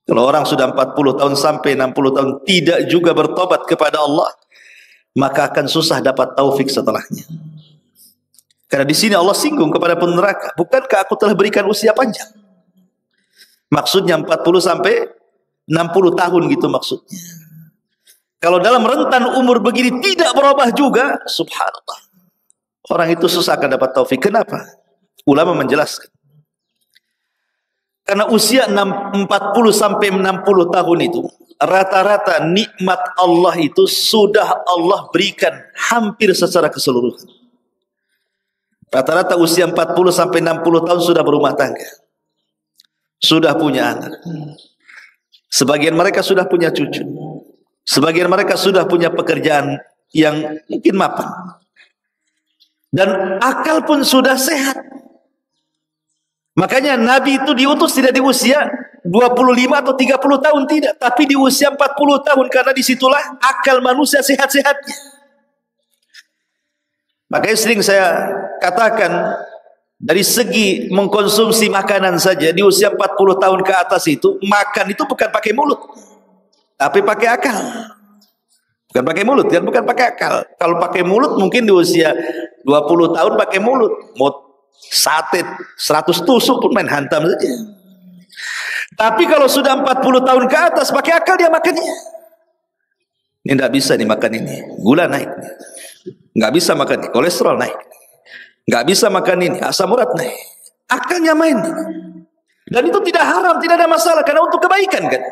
Kalau orang sudah 40 tahun sampai 60 tahun tidak juga bertobat kepada Allah, maka akan susah dapat taufik setelahnya. Karena di sini Allah singgung kepada peneraka, bukankah aku telah berikan usia panjang? Maksudnya 40 sampai 60 tahun gitu maksudnya. Kalau dalam rentan umur begini tidak berubah juga, subhanallah, orang itu susah akan dapat taufik. Kenapa? Ulama menjelaskan, karena usia 40 sampai 60 tahun itu rata-rata nikmat Allah itu sudah Allah berikan hampir secara keseluruhan. Rata-rata usia 40 sampai 60 tahun sudah berumah tangga, sudah punya anak, sebagian mereka sudah punya cucu, sebagian mereka sudah punya pekerjaan yang mungkin mapan, dan akal pun sudah sehat. Makanya Nabi itu diutus tidak di usia 25 atau 30 tahun, tidak, tapi di usia 40 tahun, karena disitulah akal manusia sehat-sehatnya. Makanya sering saya katakan, dari segi mengkonsumsi makanan saja di usia 40 tahun ke atas itu, makan itu bukan pakai mulut, tapi pakai akal. Bukan pakai mulut kan, bukan pakai akal. Kalau pakai mulut mungkin di usia 20 tahun pakai mulut, mau sate 100 tusuk pun main hantam saja. Tapi kalau sudah 40 tahun ke atas pakai akal dia makannya. Ini tidak bisa nih makan ini, gula naik, nggak bisa makan ini, kolesterol naik, nggak bisa makan ini, asam urat naik, akalnya main. Dan itu tidak haram, tidak ada masalah, karena untuk kebaikan kan.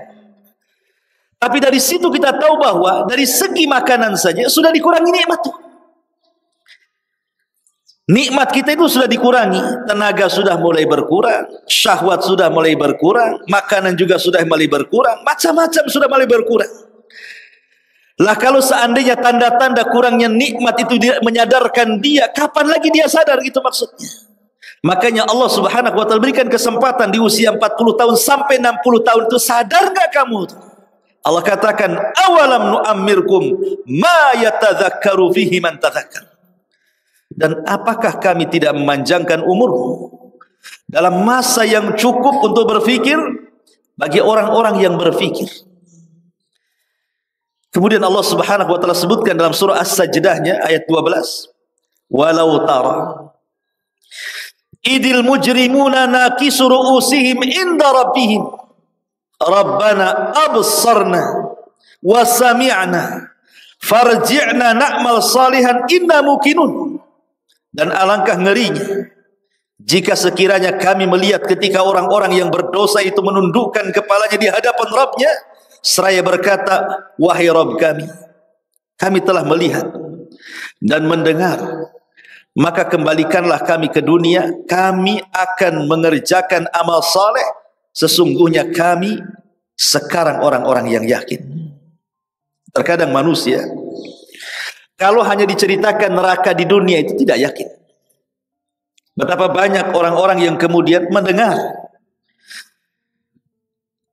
Tapi dari situ kita tahu bahwa dari segi makanan saja sudah dikurangi nikmat tuh. Nikmat kita itu sudah dikurangi, tenaga sudah mulai berkurang, syahwat sudah mulai berkurang, makanan juga sudah mulai berkurang, macam-macam sudah mulai berkurang. Lah kalau seandainya tanda-tanda kurangnya nikmat itu menyadarkan dia, kapan lagi dia sadar, gitu maksudnya. Makanya Allah Subhanahu wa taala berikan kesempatan di usia 40 tahun sampai 60 tahun itu, sadar enggak kamu? Allah katakan, awalam nu'ammirkum ma yatadzakkaru fihi man tadzakkar. Dan apakah kami tidak memanjangkan umurmu dalam masa yang cukup untuk berfikir bagi orang-orang yang berfikir. Kemudian Allah Subhanahu wa taala sebutkan dalam surah As-Sajdah ayat 12, walau tara idil mujrimuna nakisu ru'usihim inda rabbihim rabbana absarna wa sami'na farji'na na'mal salihan inna muqinun. Dan alangkah ngerinya jika sekiranya kami melihat ketika orang-orang yang berdosa itu menundukkan kepalanya di hadapan Rabbnya seraya berkata, wahai Rabb kami telah melihat dan mendengar, maka kembalikanlah kami ke dunia, kami akan mengerjakan amal saleh, sesungguhnya kami sekarang orang-orang yang yakin. Terkadang manusia kalau hanya diceritakan neraka di dunia itu tidak yakin. Betapa banyak orang-orang yang kemudian mendengar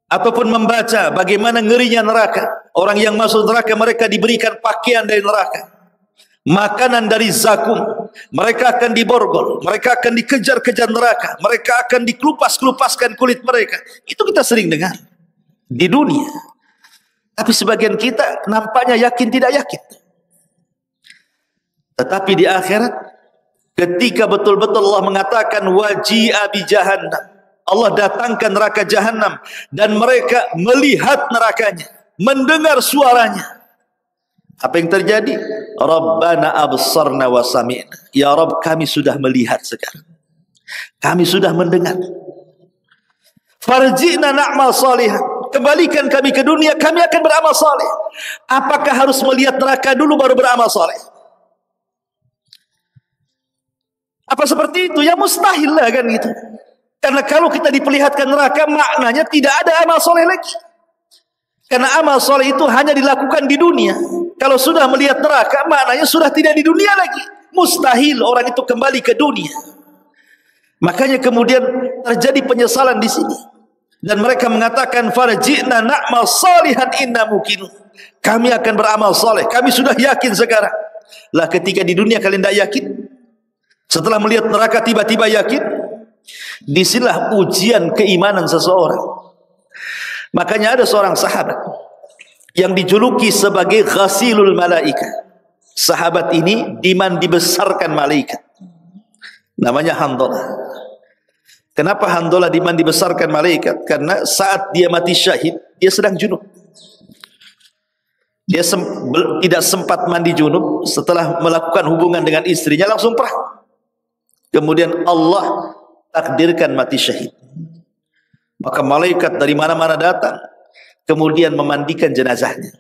ataupun membaca bagaimana ngerinya neraka. Orang yang masuk neraka, mereka diberikan pakaian dari neraka, makanan dari zakum, mereka akan diborgol, mereka akan dikejar-kejar neraka, mereka akan dikelupas-kelupaskan kulit mereka. Itu kita sering dengar di dunia. Tapi sebagian kita nampaknya yakin tidak yakin. Tetapi di akhirat, ketika betul-betul Allah mengatakan waji'a bi jahannam, Allah datangkan neraka jahanam, dan mereka melihat nerakanya, mendengar suaranya. Apa yang terjadi? Rabbana absarna wa sami'na. Ya Rabb, kami sudah melihat sekarang, kami sudah mendengar. Farji'na na'mal salihan. Kembalikan kami ke dunia, kami akan beramal saleh. Apakah harus melihat neraka dulu baru beramal saleh? Apa seperti itu? Ya mustahil lah kan gitu. Karena kalau kita diperlihatkan neraka, maknanya tidak ada amal soleh lagi. Karena amal soleh itu hanya dilakukan di dunia. Kalau sudah melihat neraka, maknanya sudah tidak di dunia lagi. Mustahil orang itu kembali ke dunia. Makanya kemudian terjadi penyesalan di sini. Dan mereka mengatakan farji'na na'mal salihan inna muqinun. Kami akan beramal soleh, kami sudah yakin sekarang. Lah ketika di dunia kalian tidak yakin, setelah melihat neraka tiba-tiba yakin, disinilah ujian keimanan seseorang. Makanya ada seorang sahabat yang dijuluki sebagai ghasilul malaika. Sahabat ini dimandi besarkan malaikat, namanya Handalah. Kenapa Handalah dimandi besarkan malaikat? Karena saat dia mati syahid, dia sedang junub. Dia tidak sempat mandi junub, setelah melakukan hubungan dengan istrinya langsung perang. Kemudian Allah takdirkan mati syahid. Maka malaikat dari mana-mana datang, kemudian memandikan jenazahnya.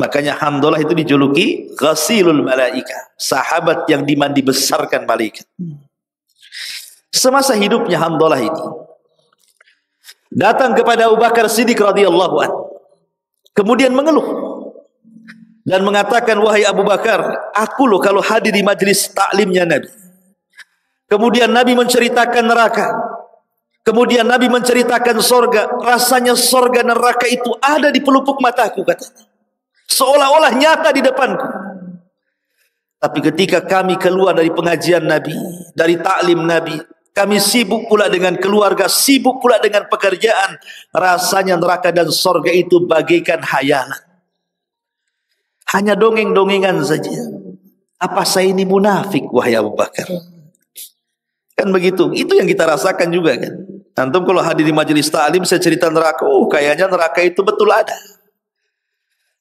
Makanya Handalah itu dijuluki ghasilul malaika, sahabat yang dimandi besarkan malaikat. Semasa hidupnya Handalah ini datang kepada Abu Bakar Siddiq radhiyallahu anhu, kemudian mengeluh dan mengatakan, wahai Abu Bakar, aku loh kalau hadir di majelis taklimnya Nabi, kemudian Nabi menceritakan neraka, kemudian Nabi menceritakan sorga, rasanya sorga neraka itu ada di pelupuk mataku, katanya, seolah-olah nyata di depanku. Tapi ketika kami keluar dari pengajian Nabi, dari taklim Nabi, kami sibuk pula dengan keluarga, sibuk pula dengan pekerjaan, rasanya neraka dan sorga itu bagaikan hayalan, hanya dongeng-dongengan saja. Apa saya ini munafik, wahai Abu Bakar? Kan begitu, itu yang kita rasakan juga kan. Antum kalau hadir di majelis ta'lim, saya cerita neraka, oh kayaknya neraka itu betul ada.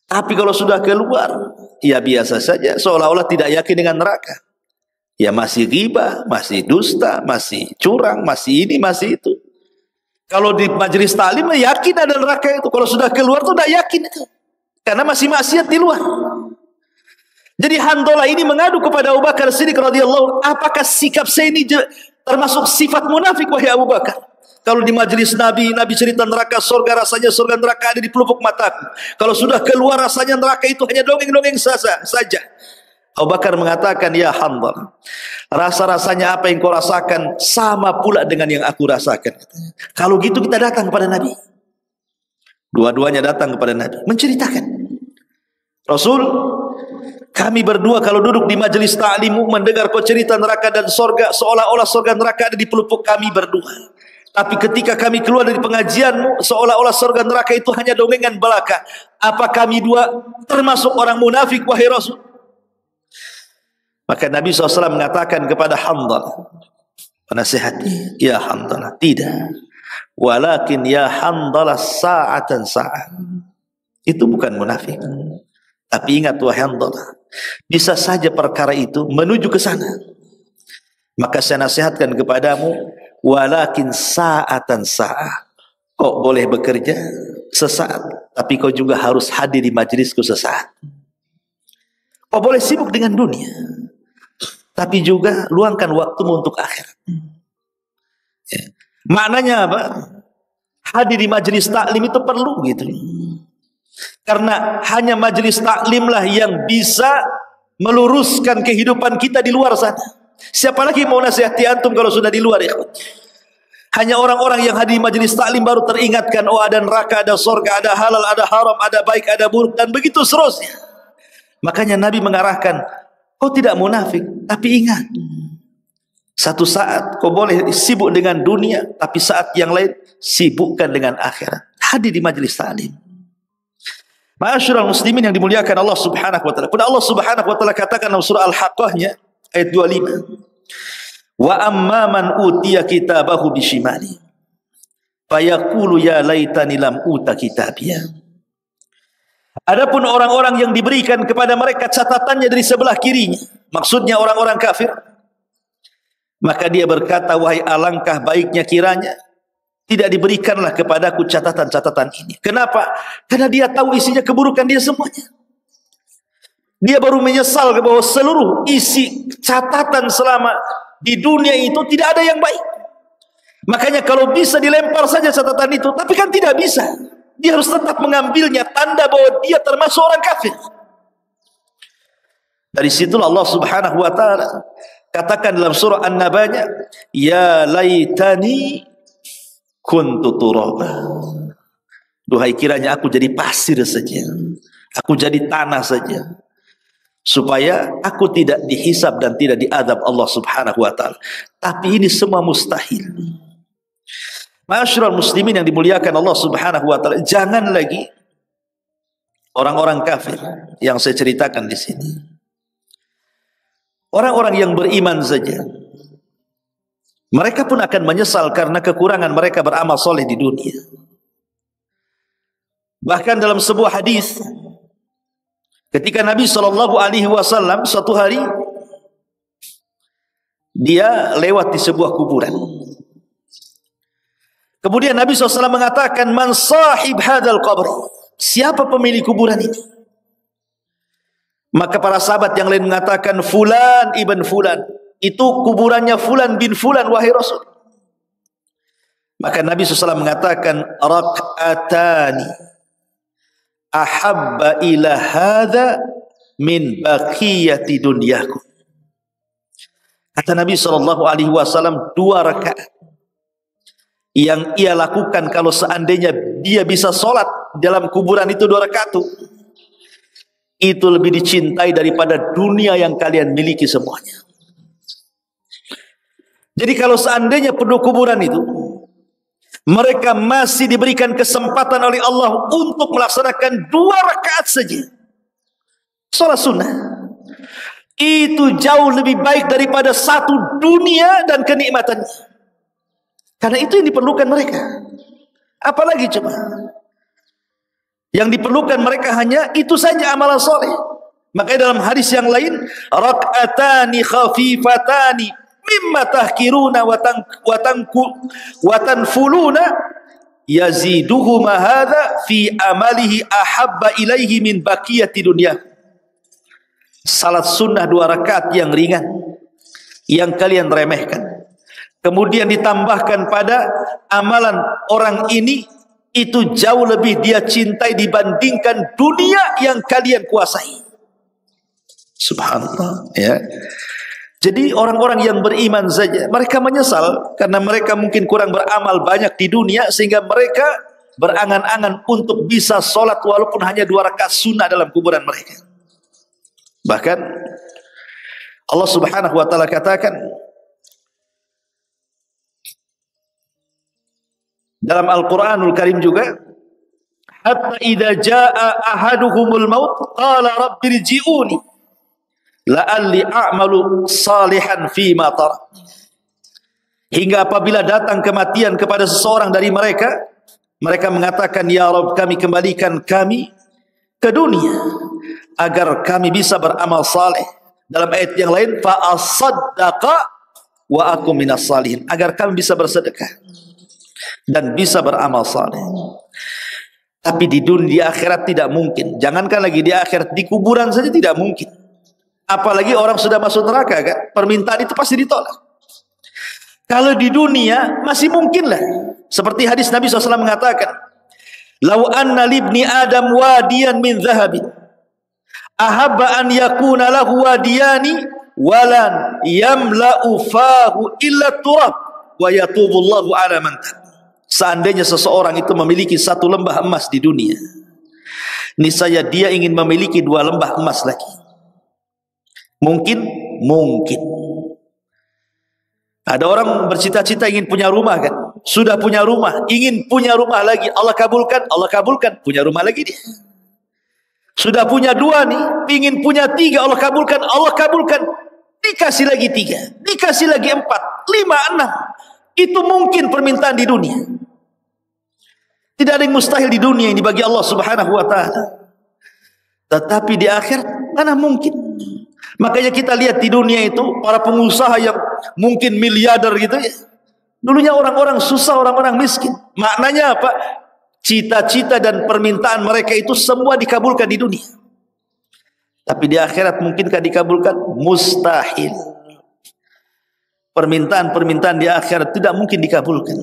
Tapi kalau sudah keluar, ya biasa saja, seolah-olah tidak yakin dengan neraka. Ya masih ghibah, masih dusta, masih curang, masih ini, masih itu. Kalau di majelis taklim yakin ada neraka itu. Kalau sudah keluar tuh tidak yakin itu. Karena masih maksiat di luar. Jadi Handalah ini mengadu kepada Abu Bakar Siddiq radhiyallahu, apakah sikap saya ini termasuk sifat munafik wahai Abu Bakar? Kalau di majelis Nabi cerita neraka surga, rasanya surga neraka ada di pelupuk mataku. Kalau sudah keluar rasanya neraka itu hanya dongeng-dongeng saja. Abu Bakar mengatakan, ya Handalah, rasa-rasanya apa yang kau rasakan sama pula dengan yang aku rasakan. Kalau gitu kita datang kepada Nabi. Dua-duanya datang kepada Nabi menceritakan, Rasul, kami berdua kalau duduk di majelis ta'limu mendengar kau cerita neraka dan surga, seolah-olah surga neraka ada di pelupuk kami berdua. Tapi ketika kami keluar dari pengajianmu, seolah-olah surga neraka itu hanya dongengan belaka. Apa kami dua termasuk orang munafik wahai Rasul? Maka Nabi SAW mengatakan kepada Handalah, penasihati, ya Handalah, tidak. Walakin ya Handalah sa'atan sa'at. Itu bukan munafik. Tapi ingat wahai Handalah, bisa saja perkara itu menuju ke sana. Maka saya nasihatkan kepadamu, walakin sa'atan sa'at. Kau boleh bekerja sesaat, tapi kau juga harus hadir di majelisku sesaat. Kau boleh sibuk dengan dunia, tapi juga luangkan waktumu untuk akhirat. Ya. Maknanya apa? Hadir di majelis taklim itu perlu gitu. Karena hanya majelis taklimlah yang bisa meluruskan kehidupan kita di luar sana. Siapa lagi mau nasihati antum kalau sudah di luar, ya? Hanya orang-orang yang hadir di majelis taklim baru teringatkan, oh ada neraka, ada surga, ada halal, ada haram, ada baik, ada buruk, dan begitu seterusnya. Makanya Nabi mengarahkan, kau tidak munafik, tapi ingat, satu saat kau boleh sibuk dengan dunia, tapi saat yang lain sibukkan dengan akhirat. Hadir di majelis taklim. Ma'asyiral muslimin yang dimuliakan Allah Subhanahu wa taala. Pada Allah Subhanahu wa taala katakan dalam surah Al-Haqqah-nya ayat 25. Wa amma man utiya kitabahu bishimali fayaqulu ya laitani lam uta kitabiyya. Adapun orang-orang yang diberikan kepada mereka catatannya dari sebelah kirinya, maksudnya orang-orang kafir, maka dia berkata, wahai alangkah baiknya kiranya tidak diberikanlah kepadaku catatan-catatan ini. Kenapa? Karena dia tahu isinya keburukan dia semuanya. Dia baru menyesal bahwa seluruh isi catatan selama di dunia itu tidak ada yang baik. Makanya kalau bisa dilempar saja catatan itu, tapi kan tidak bisa. Dia harus tetap mengambilnya, tanda bahwa dia termasuk orang kafir. Dari situlah Allah Subhanahu wa taala katakan dalam surah An-Naba'nya, ya laitani kuntu turaba. Duhai kiranya aku jadi pasir saja, aku jadi tanah saja, supaya aku tidak dihisab dan tidak diadab Allah Subhanahu wa taala. Tapi ini semua mustahil. Ma'asyiral muslimin yang dimuliakan Allah Subhanahu wa taala, jangan lagi orang-orang kafir yang saya ceritakan di sini. Orang-orang yang beriman saja, mereka pun akan menyesal karena kekurangan mereka beramal soleh di dunia. Bahkan dalam sebuah hadis, ketika Nabi SAW suatu hari dia lewat di sebuah kuburan. Kemudian Nabi SAW mengatakan, man sahib hadal qabr, siapa pemilik kuburan ini? Maka para sahabat yang lain mengatakan, fulan ibn fulan, itu kuburannya fulan bin fulan wahai Rasul. Maka Nabi SAW mengatakan, rak'atani ahabba ila hadha min baqiyati dunyaku. Kata Nabi SAW, 2 rakaat yang ia lakukan kalau seandainya dia bisa sholat dalam kuburan itu 2 rakaat itu lebih dicintai daripada dunia yang kalian miliki semuanya. Jadi kalau seandainya penduduk kuburan itu mereka masih diberikan kesempatan oleh Allah untuk melaksanakan 2 rakaat saja sholat sunnah, itu jauh lebih baik daripada 1 dunia dan kenikmatannya. Karena itu yang diperlukan mereka. Apalagi coba? Yang diperlukan mereka hanya itu saja amalan soleh. Makanya dalam hadis yang lain, rak'atani khafifatani mimma tahkiruna wa tanfuluna yaziduhu ma hadza fi amalihi ahabba ilaihi min baqiyati dunya. Salat sunnah 2 rakaat yang ringan yang kalian remehkan, kemudian ditambahkan pada amalan orang ini, itu jauh lebih dia cintai dibandingkan dunia yang kalian kuasai. Subhanallah, ya. Jadi orang-orang yang beriman saja mereka menyesal karena mereka mungkin kurang beramal banyak di dunia, sehingga mereka berangan-angan untuk bisa sholat walaupun hanya 2 rakaat sunnah dalam kuburan mereka. Bahkan Allah Subhanahu wa taala katakan dalam Al-Qur'anul Karim juga, hatta idza jaa ahaduhumul maut qala rabbirji'uni la'alli a'malu salihan fima tarak. Hingga apabila datang kematian kepada seseorang dari mereka, mereka mengatakan, ya Rabb, kami kembalikan kami ke dunia agar kami bisa beramal saleh. Dalam ayat yang lain, fa asaddaqa wa akum minas salihin, agar kami bisa bersedekah dan bisa beramal saleh. Tapi di dunia, di akhirat tidak mungkin. Jangankan lagi di akhirat, di kuburan saja tidak mungkin. Apalagi orang sudah masuk neraka, kan? Permintaan itu pasti ditolak. Kalau di dunia masih mungkin lah. Seperti hadis Nabi SAW mengatakan, "Lau anna libni Adam wadiyan min zahabin, ahabba an yakuna lahu wadiyani, walan yamla'u fahu illa turab, wa yatubullahu ala man tab." Seandainya seseorang itu memiliki 1 lembah emas di dunia, niscaya dia ingin memiliki 2 lembah emas lagi. Mungkin? Mungkin. Ada orang bercita-cita ingin punya rumah, kan? Sudah punya rumah, ingin punya rumah lagi. Allah kabulkan, punya rumah lagi dia. Sudah punya 2 nih, ingin punya 3, Allah kabulkan. Dikasih lagi 3, dikasih lagi 4, 5, 6. Itu mungkin permintaan di dunia. Tidak ada yang mustahil di dunia ini bagi Allah Subhanahu wa taala. Tetapi di akhirat mana mungkin? Makanya kita lihat di dunia itu para pengusaha yang mungkin miliarder gitu ya. Dulunya orang-orang susah, orang-orang miskin. Maknanya apa? Cita-cita dan permintaan mereka itu semua dikabulkan di dunia. Tapi di akhirat mungkinkah dikabulkan? Mustahil. Permintaan-permintaan di akhirat tidak mungkin dikabulkan.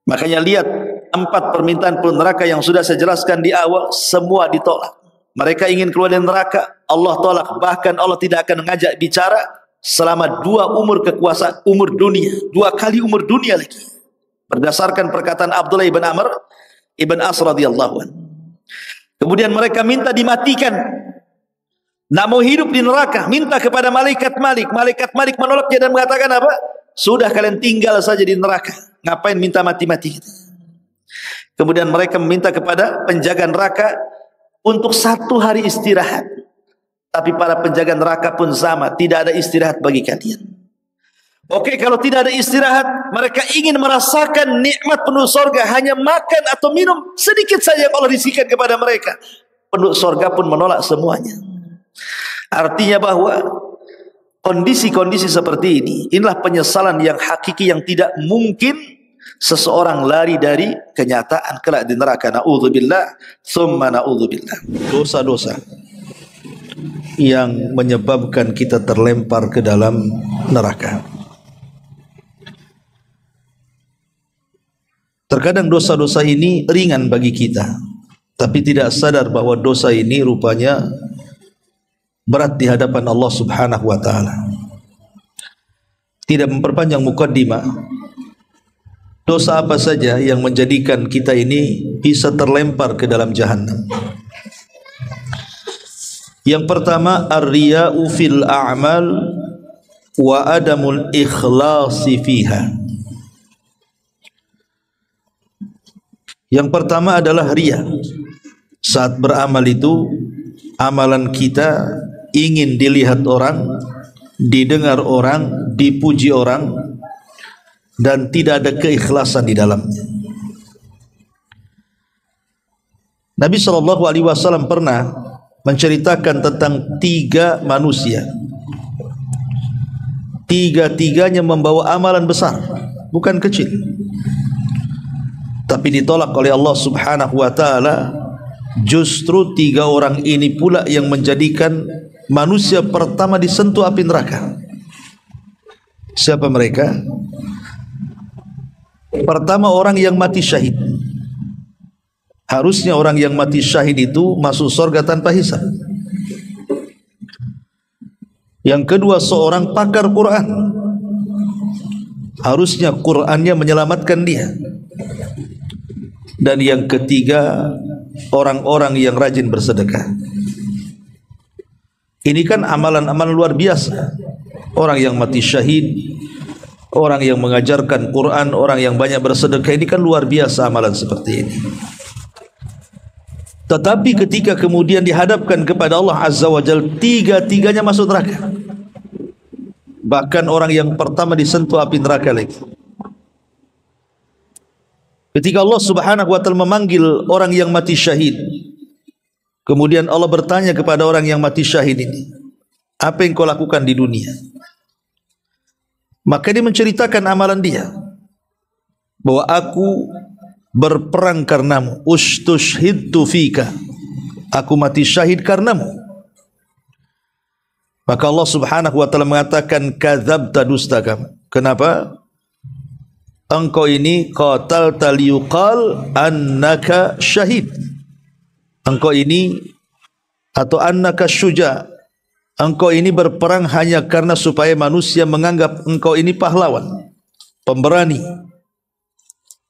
Makanya lihat 4 permintaan penduduk neraka yang sudah saya jelaskan di awal, semua ditolak. Mereka ingin keluar dari neraka, Allah tolak. Bahkan Allah tidak akan mengajak bicara selama 2 umur kekuasaan, umur dunia, 2 kali umur dunia lagi. Berdasarkan perkataan Abdullah ibn Amr ibn As radhiyallahu anhu. Kemudian mereka minta dimatikan, nak mau hidup di neraka, minta kepada malaikat Malik. Malaikat Malik menolaknya dan mengatakan apa? Sudah, kalian tinggal saja di neraka, ngapain minta mati-mati? Kemudian mereka meminta kepada penjaga neraka untuk 1 hari istirahat. Tapi para penjaga neraka pun sama, tidak ada istirahat bagi kalian. Oke, kalau tidak ada istirahat, mereka ingin merasakan nikmat penduduk surga, hanya makan atau minum sedikit saja yang Allah rizkikan kepada mereka. Penduduk surga pun menolak semuanya. Artinya bahwa kondisi-kondisi seperti ini, inilah penyesalan yang hakiki yang tidak mungkin seseorang lari dari kenyataan kelak di neraka. Na'udzubillah, tsumma na'udzubillah. Dosa-dosa yang menyebabkan kita terlempar ke dalam neraka. Terkadang dosa-dosa ini ringan bagi kita, tapi tidak sadar bahwa dosa ini rupanya berat di hadapan Allah Subhanahu wa taala. Tidak memperpanjang mukaddimah, dosa apa saja yang menjadikan kita ini bisa terlempar ke dalam jahannam? Yang pertama, ar-riya'u fil a'mal wa adamul ikhlasi fiha. Yang pertama adalah riya. Saat beramal itu, amalan kita ingin dilihat orang, didengar orang, dipuji orang, dan tidak ada keikhlasan di dalamnya. Nabi SAW pernah menceritakan tentang 3 manusia. 3-tiganya membawa amalan besar, bukan kecil. tapi ditolak oleh Allah Subhanahu wa taala. Justru 3 orang ini pula yang menjadikan manusia pertama disentuh api neraka. Siapa mereka? Pertama, orang yang mati syahid. Harusnya orang yang mati syahid itu masuk surga tanpa hisab. Yang kedua, seorang pakar Quran. Harusnya Qurannya menyelamatkan dia. Dan yang ketiga, orang-orang yang rajin bersedekah. Ini kan amalan-amalan luar biasa. Orang yang mati syahid, orang yang mengajarkan Quran, orang yang banyak bersedekah, ini kan luar biasa amalan seperti ini. Tetapi ketika kemudian dihadapkan kepada Allah Azza wa Jalla, 3-tiganya masuk neraka. Bahkan orang yang pertama disentuh api neraka lagi. Ketika Allah Subhanahu wa taala memanggil orang yang mati syahid, kemudian Allah bertanya kepada orang yang mati syahid ini, apa yang kau lakukan di dunia? Maka dia menceritakan amalan dia, bahwa aku berperang karenamu, ustushhidtu fika, aku mati syahid karenamu. Maka Allah Subhanahu wa taala mengatakan, kadzabta, dusta kamu. Kenapa? Engkau ini qatalta liyuqal annaka syahid. Engkau ini, atau annaka syuja, engkau ini berperang hanya karena supaya manusia menganggap engkau ini pahlawan, pemberani,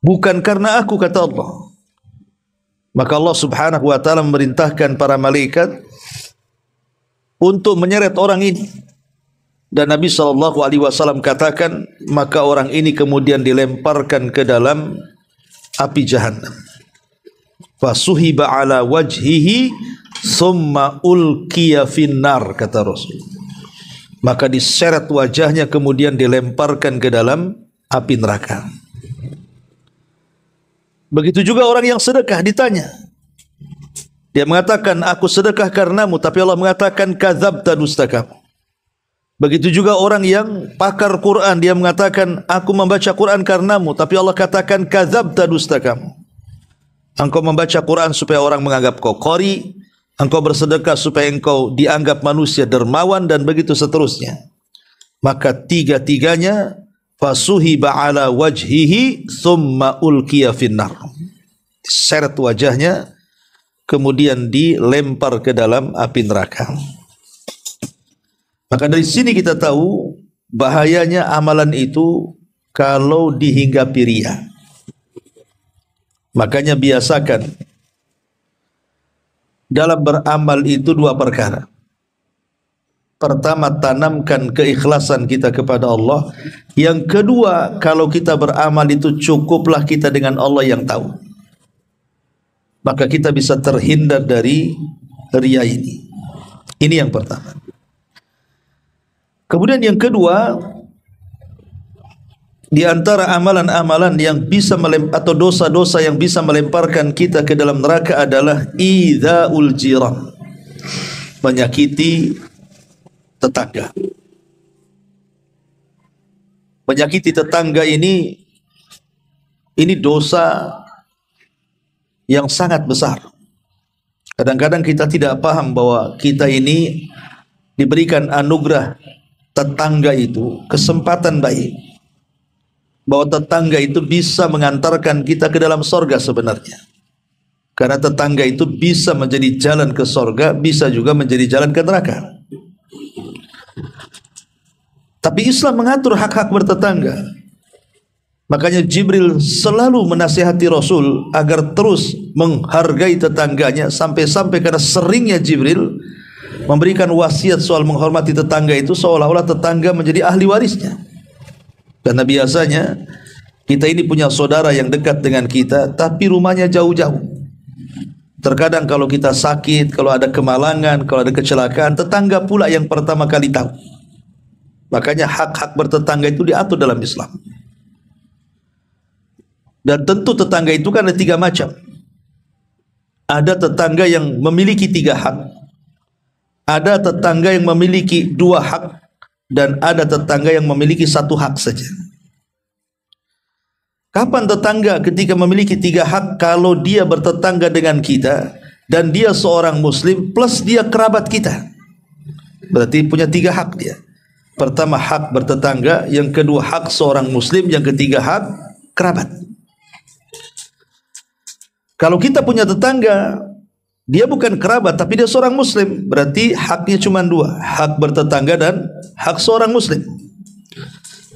bukan karena aku, kata Allah. Maka Allah Subhanahu wa taala memerintahkan para malaikat untuk menyeret orang ini. Dan Nabi SAW katakan, maka orang ini kemudian dilemparkan ke dalam api jahannam. Fasuhiba ala wajhihi summa ulqiya finnar, kata Rasul. Maka diseret wajahnya kemudian dilemparkan ke dalam api neraka. Begitu juga orang yang sedekah ditanya. Dia mengatakan, aku sedekah karenamu, tapi Allah mengatakan kadzabta, dusta kamu. Begitu juga orang yang pakar Quran, dia mengatakan, aku membaca Quran karenamu, tapi Allah katakan kadzabta, dusta kamu. Engkau membaca Quran supaya orang menganggap kau qari, engkau bersedekah supaya engkau dianggap manusia dermawan, dan begitu seterusnya. Maka 3-tiganya fasuhiba ala wajhihi thumma ulqiya finnar. Seret wajahnya kemudian dilempar ke dalam api neraka. Maka dari sini kita tahu bahayanya amalan itu kalau dihinggapi riya. Makanya biasakan dalam beramal itu 2 perkara. Pertama, tanamkan keikhlasan kita kepada Allah. Yang kedua, kalau kita beramal itu cukuplah kita dengan Allah yang tahu. Maka kita bisa terhindar dari riya ini. Ini yang pertama. Kemudian yang kedua, di antara amalan-amalan yang bisa atau dosa-dosa yang bisa melemparkan kita ke dalam neraka adalah idzaul jiran, menyakiti tetangga. Menyakiti tetangga ini dosa yang sangat besar. Kadang-kadang kita tidak paham bahwa kita ini diberikan anugerah tetangga itu, kesempatan baik, bahwa tetangga itu bisa mengantarkan kita ke dalam sorga sebenarnya. Karena tetangga itu bisa menjadi jalan ke sorga, bisa juga menjadi jalan ke neraka. Tapi Islam mengatur hak-hak bertetangga. Makanya Jibril selalu menasihati Rasul agar terus menghargai tetangganya, sampai-sampai karena seringnya Jibril memberikan wasiat soal menghormati tetangga itu, seolah-olah tetangga menjadi ahli warisnya. Karena biasanya kita ini punya saudara yang dekat dengan kita, tapi rumahnya jauh-jauh. Terkadang kalau kita sakit, kalau ada kemalangan, kalau ada kecelakaan, tetangga pula yang pertama kali tahu. Makanya hak-hak bertetangga itu diatur dalam Islam. Dan tentu tetangga itu kan ada 3 macam. Ada tetangga yang memiliki 3 hak. Ada tetangga yang memiliki 2 hak, dan ada tetangga yang memiliki 1 hak saja. Kapan tetangga ketika memiliki 3 hak? Kalau dia bertetangga dengan kita dan dia seorang muslim plus dia kerabat kita. Berarti punya 3 hak dia. Pertama hak bertetangga, yang kedua hak seorang muslim, yang ketiga hak kerabat. Kalau kita punya tetangga, dia bukan kerabat tapi dia seorang muslim, berarti haknya cuma 2, hak bertetangga dan hak seorang muslim.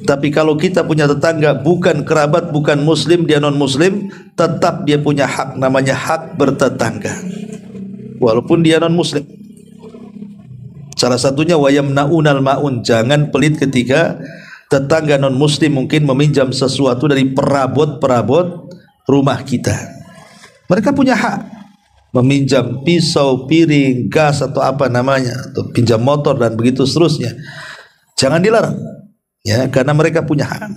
Tapi kalau kita punya tetangga bukan kerabat, bukan muslim, dia non muslim, tetap dia punya hak, namanya hak bertetangga walaupun dia non muslim. Salah satunya wayamnaunal maun, jangan pelit ketika tetangga non muslim mungkin meminjam sesuatu dari perabot-perabot rumah kita. Mereka punya hak meminjam pisau, piring, gas atau apa namanya, atau pinjam motor dan begitu seterusnya. Jangan dilarang, ya, karena mereka punya hak.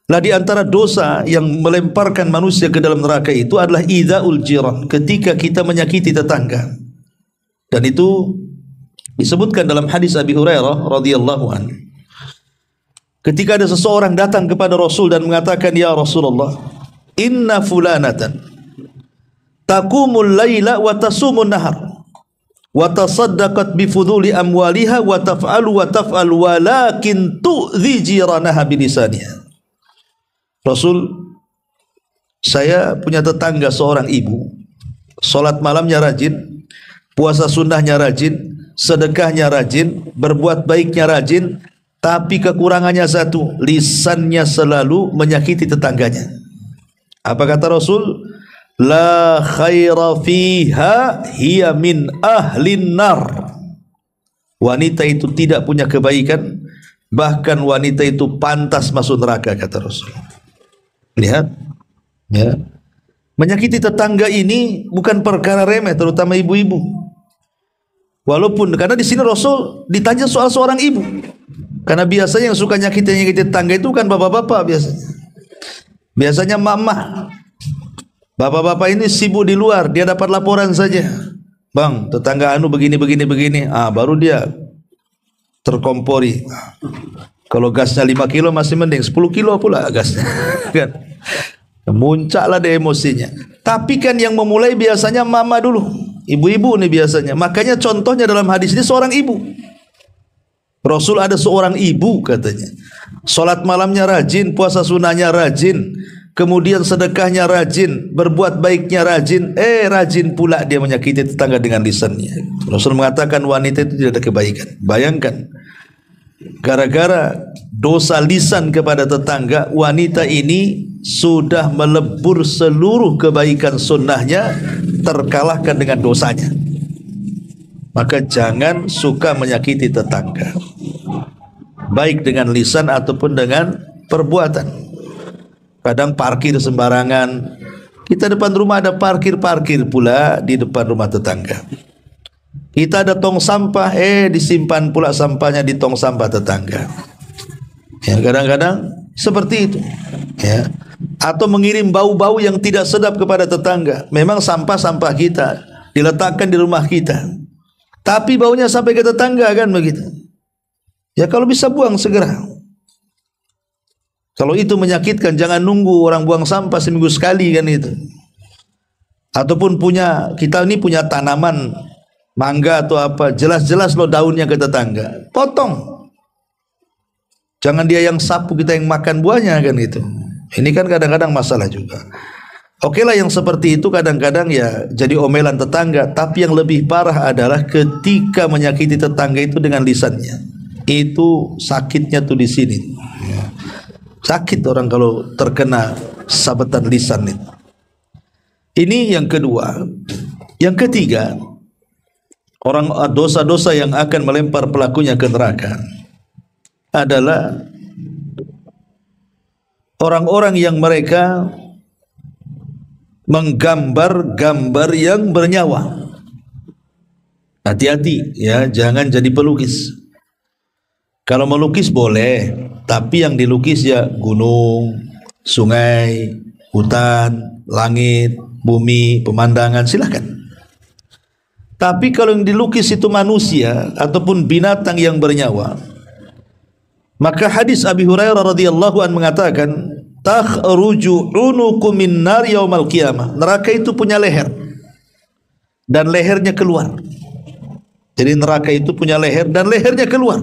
Lah di antara dosa yang melemparkan manusia ke dalam neraka itu adalah idzaul jiran, ketika kita menyakiti tetangga. Dan itu disebutkan dalam hadis Abi Hurairah radhiyallahu anhu. Ketika ada seseorang datang kepada Rasul dan mengatakan, "Ya Rasulullah, inna fulanatan taqumul laila wa tasumun nahar wa tasaddaqat bi fuduli amwaliha wa taf'alu walakin tu'dhi jiranaha bilisaniha." Rasul, saya punya tetangga seorang ibu, salat malamnya rajin, puasa sunnahnya rajin, sedekahnya rajin, berbuat baiknya rajin, tapi kekurangannya satu, lisannya selalu menyakiti tetangganya. Apa kata Rasul? La khaira fiha hiya min ahlin nar. Wanita itu tidak punya kebaikan, bahkan wanita itu pantas masuk neraka, kata Rasul. Lihat, ya. Menyakiti tetangga ini bukan perkara remeh, terutama ibu-ibu. Walaupun karena di sini Rasul ditanya soal seorang ibu, karena biasanya yang suka nyakiti tetangga itu kan bapak-bapak biasanya. Biasanya mama. Bapak-bapak ini sibuk di luar, dia dapat laporan saja. Bang, tetangga anu begini. Baru dia terkompori. Kalau gasnya 5 kilo masih mending, 10 kilo pula gasnya. Kan? Muncaklah deh emosinya. Tapi kan yang memulai biasanya mama dulu. Ibu-ibu nih biasanya. Makanya contohnya dalam hadis ini seorang ibu. Rasul ada seorang ibu katanya. Salat malamnya rajin, puasa sunnahnya rajin, kemudian sedekahnya rajin, berbuat baiknya rajin. Rajin pula dia menyakiti tetangga dengan lisannya. Rasul mengatakan wanita itu tidak ada kebaikan. Bayangkan, gara-gara dosa lisan kepada tetangga, wanita ini sudah melebur seluruh kebaikan sunnahnya, terkalahkan dengan dosanya. Maka jangan suka menyakiti tetangga, baik dengan lisan ataupun dengan perbuatan. Kadang parkir sembarangan. Kita depan rumah ada parkir pula di depan rumah tetangga. Kita ada tong sampah, disimpan pula sampahnya di tong sampah tetangga. Ya, kadang-kadang seperti itu. Ya. Atau mengirim bau-bau yang tidak sedap kepada tetangga. Memang sampah-sampah kita diletakkan di rumah kita, tapi baunya sampai ke tetangga, kan begitu. Ya kalau bisa buang segera. Kalau itu menyakitkan, jangan nunggu orang buang sampah seminggu sekali, kan itu. Ataupun kita ini punya tanaman mangga atau apa, jelas-jelas lo daunnya ke tetangga, potong. Jangan dia yang sapu, kita yang makan buahnya, kan itu. Ini kan kadang-kadang masalah juga. Oke lah yang seperti itu kadang-kadang ya jadi omelan tetangga. Tapi yang lebih parah adalah ketika menyakiti tetangga itu dengan lisannya. Itu sakitnya tuh di sini. Sakit orang kalau terkena sabetan lisan itu. Ini yang kedua. Yang ketiga, orang dosa-dosa yang akan melempar pelakunya ke neraka adalah orang-orang yang mereka menggambar gambar yang bernyawa. Hati-hati ya, jangan jadi pelukis. Kalau melukis boleh, tapi yang dilukis ya gunung, sungai, hutan, langit, bumi, pemandangan, silahkan. Tapi kalau yang dilukis itu manusia ataupun binatang yang bernyawa, maka hadis Abi Hurairah radhiyallahu anhu mengatakan, takhruju unuqu min nar yaumal qiyamah. Neraka itu punya leher dan lehernya keluar. Jadi neraka itu punya leher dan lehernya keluar.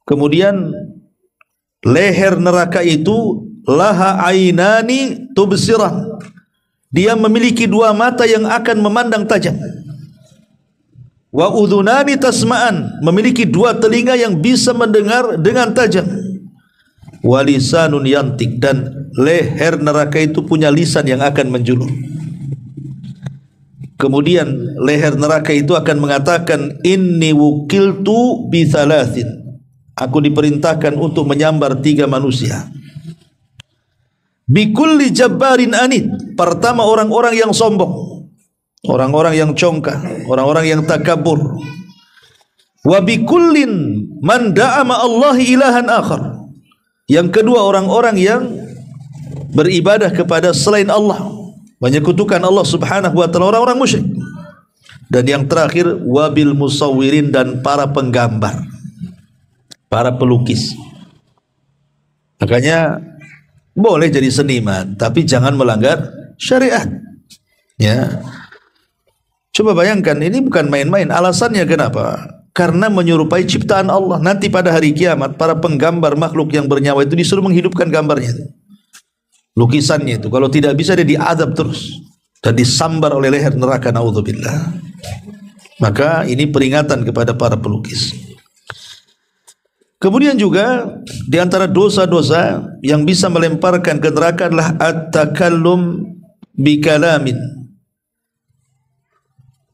Kemudian leher neraka itu laha ainani tubsirah. Dia memiliki dua mata yang akan memandang tajam. Wa udhunani tasma'an, memiliki dua telinga yang bisa mendengar dengan tajam. Wa lisanun yantik, dan leher neraka itu punya lisan yang akan menjulur. Kemudian leher neraka itu akan mengatakan, inni wukiltu bi thalathin, aku diperintahkan untuk menyambar 3 manusia. Bikulli jabbarin anid, pertama orang-orang yang sombong, orang-orang yang congkak, orang-orang yang takabur. Wa bikullin man da'a ma Allahi ilahan akhar, yang kedua orang-orang yang beribadah kepada selain Allah, menyekutukan Allah subhanahu wa ta'ala, orang-orang musyrik. Dan yang terakhir wabil musawwirin, dan para penggambar, para pelukis. Makanya boleh jadi seniman, tapi jangan melanggar syariat. Ya, coba bayangkan, ini bukan main-main. Alasannya kenapa? Karena menyerupai ciptaan Allah. Nanti pada hari kiamat, para penggambar makhluk yang bernyawa itu disuruh menghidupkan gambarnya itu, lukisannya itu. Kalau tidak bisa, dia diadab terus dan disambar oleh leher neraka, naudzubillah. Maka ini peringatan kepada para pelukis. Kemudian juga di antara dosa-dosa yang bisa melemparkan ke neraka adalah at-takallum bi kalamin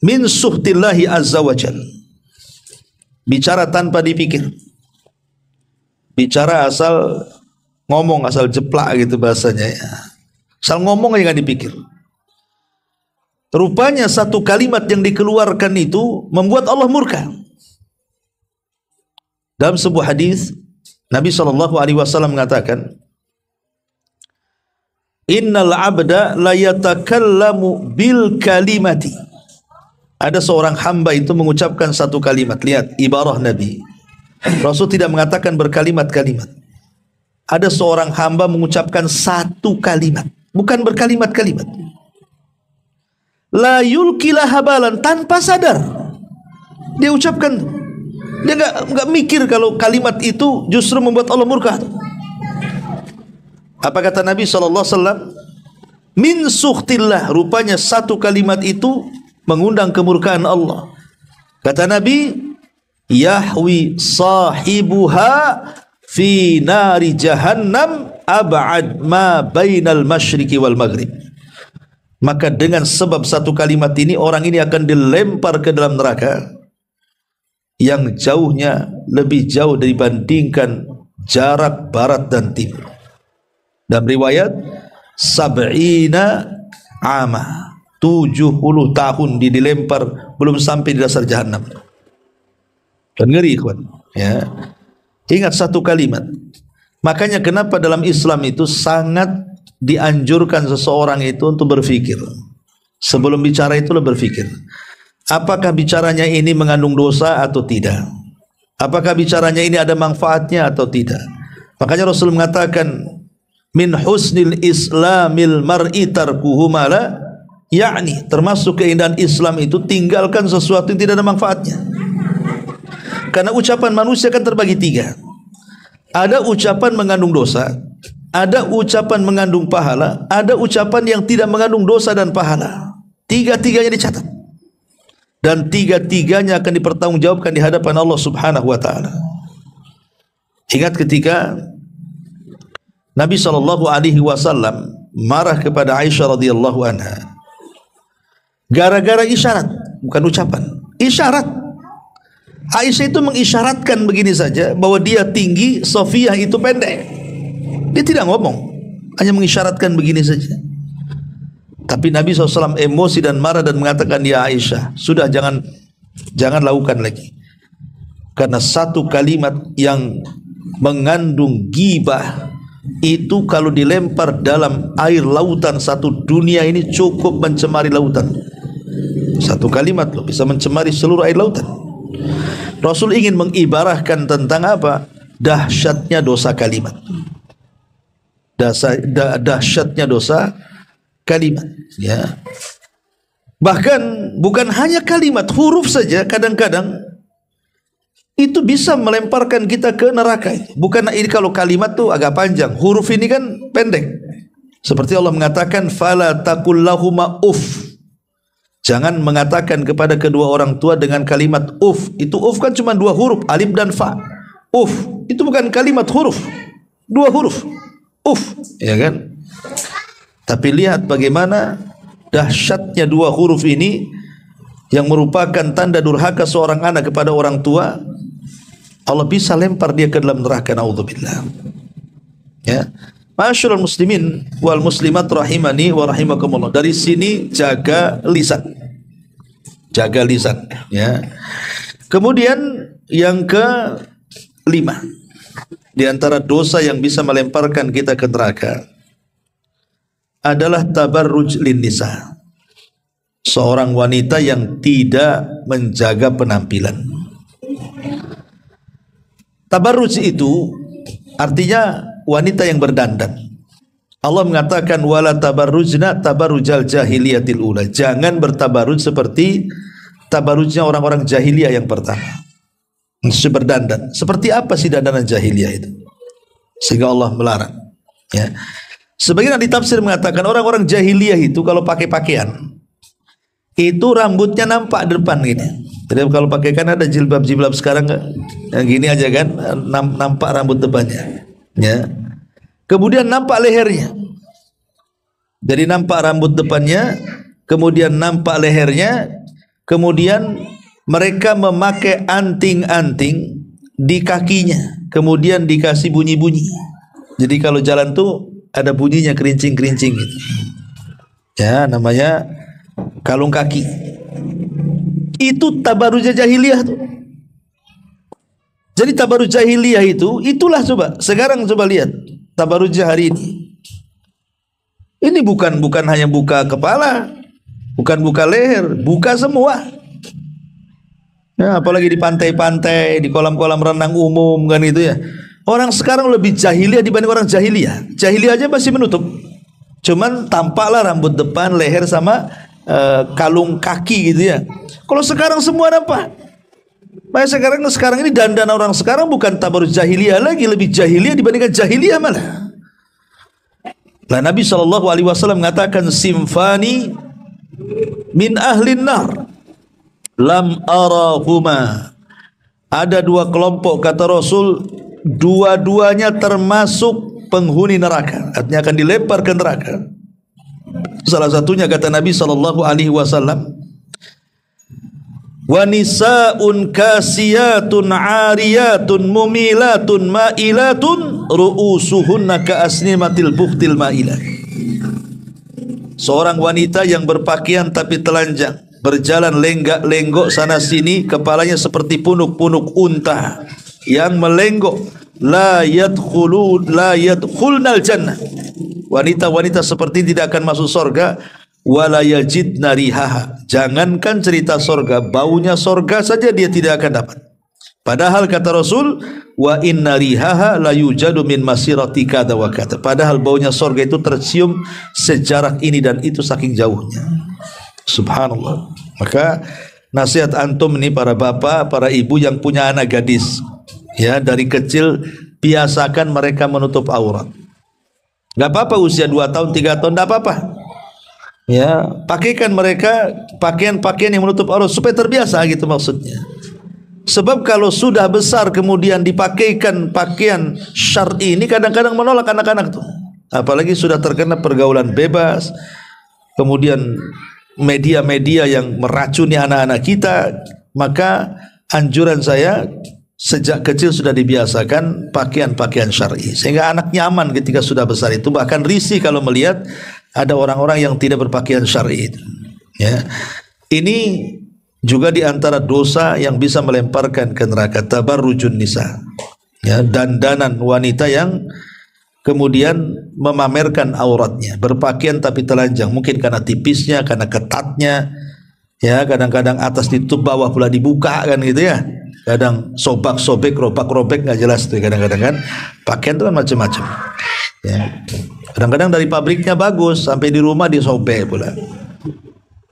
min suhtillahi azza wajal. Bicara tanpa dipikir. Bicara asal ngomong, asal jeplak gitu bahasanya ya. Asal ngomong aja nggak dipikir. Rupanya satu kalimat yang dikeluarkan itu membuat Allah murka. Dalam sebuah hadis Nabi SAW mengatakan, innal abda la yatakallamu bil kalimati. Ada seorang hamba itu mengucapkan satu kalimat. Lihat ibarah Nabi. Rasul tidak mengatakan berkalimat-kalimat. Ada seorang hamba mengucapkan satu kalimat, bukan berkalimat-kalimat. La yulkilah habalan, tanpa sadar dia ucapkan. Dia enggak mikir kalau kalimat itu justru membuat Allah murka. Apa kata Nabi SAW? Min sukhtillah, rupanya satu kalimat itu mengundang kemurkaan Allah. Kata Nabi, yahwi sahibuha fi nari jahannam ab'ad ma bainal masyriqi wal maghrib. Maka dengan sebab satu kalimat ini, orang ini akan dilempar ke dalam neraka yang jauhnya lebih jauh dibandingkan jarak barat dan timur. Dalam riwayat sab'ina ama, 70 tahun dilempar, belum sampai di dasar jahanam. Dan ngeri kawan ya. Ingat satu kalimat. Makanya kenapa dalam Islam itu sangat dianjurkan seseorang itu untuk berfikir. Sebelum bicara itulah berfikir. Apakah bicaranya ini mengandung dosa atau tidak? Apakah bicaranya ini ada manfaatnya atau tidak? Makanya Rasul mengatakan, min husnil islamil mar'i tarkuhu ma la ya'ni, termasuk keindahan Islam itu tinggalkan sesuatu yang tidak ada manfaatnya. Karena ucapan manusia kan terbagi 3. Ada ucapan mengandung dosa, ada ucapan mengandung pahala, ada ucapan yang tidak mengandung dosa dan pahala. 3-tiganya dicatat. Dan 3-tiganya akan dipertanggungjawabkan di hadapan Allah subhanahu wa ta'ala. Ingat ketika Nabi SAW marah kepada Aisyah radhiyallahu anha, gara-gara isyarat, bukan ucapan, isyarat. Aisyah itu mengisyaratkan begini saja, bahwa dia tinggi, Sofiyah itu pendek. Dia tidak ngomong, hanya mengisyaratkan begini saja. Tapi Nabi SAW emosi dan marah dan mengatakan, ya Aisyah, sudah jangan lakukan lagi. Karena satu kalimat yang mengandung ghibah itu kalau dilempar dalam air lautan, satu dunia ini cukup mencemari lautan. Satu kalimat loh bisa mencemari seluruh air lautan. Rasul ingin mengibarahkan tentang apa? Dahsyatnya dosa kalimat. dahsyatnya dosa kalimat, ya. Bahkan bukan hanya kalimat, huruf saja kadang-kadang itu bisa melemparkan kita ke neraka. Bukan ini kalau kalimat tuh agak panjang, huruf ini kan pendek. Seperti Allah mengatakan fala taqul lahuma uff. Jangan mengatakan kepada kedua orang tua dengan kalimat uff. Itu uff kan cuma 2 huruf, alif dan fa. Uff itu bukan kalimat huruf, 2 huruf. Uff, ya kan? Tapi lihat bagaimana dahsyatnya 2 huruf ini yang merupakan tanda durhaka seorang anak kepada orang tua. Allah bisa lempar dia ke dalam neraka, naudzubillah. Ya. Ma'asyiral muslimin wal muslimat rahimani wa rahimakumullah. Dari sini jaga lisan. Jaga lisan, ya. Kemudian yang ke-5 di antara dosa yang bisa melemparkan kita ke neraka adalah tabarruj lin nisa. Seorang wanita yang tidak menjaga penampilan. Tabarruj itu artinya wanita yang berdandan. Allah mengatakan wala tabarrujna tabarrujal jahiliyatil ula. Jangan bertabarruj seperti tabarrujnya orang-orang jahiliyah yang pertama. Berdandan. Seperti apa sih dandanan jahiliyah itu? Sehingga Allah melarang, ya. Sebagian ahli tafsir mengatakan orang-orang jahiliyah itu kalau pakai pakaian itu rambutnya nampak depan gini. Jadi kalau pakai kan ada jilbab-jilbab sekarang yang gini aja kan, nampak rambut depannya, ya. Kemudian nampak lehernya. Jadi nampak rambut depannya, kemudian nampak lehernya, kemudian mereka memakai anting-anting di kakinya, kemudian dikasih bunyi-bunyi. Jadi kalau jalan tuh ada bunyinya kerincing-kerincing gitu. Ya, namanya kalung kaki. Itu tabarruj jahiliyah tuh. Jadi tabarruj jahiliyah itu, itulah coba. Sekarang coba lihat tabarruj hari ini. Ini bukan hanya buka kepala, bukan buka leher, buka semua. Ya, apalagi di pantai-pantai, di kolam-kolam renang umum kan itu ya. Orang sekarang lebih jahiliyah dibanding orang jahiliyah. Jahiliyah aja masih menutup. Cuman tampaklah rambut depan, leher sama kalung kaki gitu ya. Kalau sekarang semua nampak. Makanya sekarang ini dandan orang sekarang bukan tabarruj jahiliyah lagi, lebih jahiliyah dibandingkan jahiliyah malah. Lah Nabi SAW mengatakan simfani min ahlin nar lam arahuma. Ada 2 kelompok kata Rasul, dua-duanya termasuk penghuni neraka, artinya akan dilempar ke neraka. Salah satunya kata Nabi SAW, wa nisaun kasiyatun ariyatun mumilatun mailatun ru'usuhunna ka asnimatil buhtil mailah. Seorang wanita yang berpakaian tapi telanjang, berjalan lenggak-lenggok sana sini, kepalanya seperti punuk-punuk unta yang melenggok. La yadkhulnal jannah. Wanita-wanita seperti ini tidak akan masuk surga. Wala yajidna rihaha. Jangankan cerita surga, baunya surga saja dia tidak akan dapat. Padahal kata Rasul, wa inna rihaha la yujadu min masirati kada wa kada. Padahal baunya surga itu tercium sejarak ini dan itu saking jauhnya. Subhanallah. Maka nasihat antum ini para bapak, para ibu yang punya anak gadis, ya, dari kecil biasakan mereka menutup aurat. Gak apa-apa usia 2 tahun, 3 tahun, gak apa-apa. Ya, pakaikan mereka pakaian-pakaian yang menutup aurat supaya terbiasa gitu maksudnya. Sebab kalau sudah besar kemudian dipakaikan pakaian syar'i ini kadang-kadang menolak anak-anak tuh. Apalagi sudah terkena pergaulan bebas, kemudian media-media yang meracuni anak-anak kita, maka anjuran saya sejak kecil sudah dibiasakan pakaian-pakaian syar'i sehingga anak nyaman ketika sudah besar itu, bahkan risih kalau melihat ada orang-orang yang tidak berpakaian syar'i itu. Ya. Ini juga di antara dosa yang bisa melemparkan ke neraka, tabarrujun nisa. Ya, dandanan wanita yang kemudian memamerkan auratnya, berpakaian tapi telanjang, mungkin karena tipisnya, karena ketatnya. Ya, kadang-kadang atas ditutup, bawah pula dibuka kan gitu ya. Kadang sobak-sobek, robak-robek nggak jelas tuh kadang-kadang kan. Pakaian itu kan macam-macam. Ya. Kadang-kadang dari pabriknya bagus, sampai di rumah disobek pula.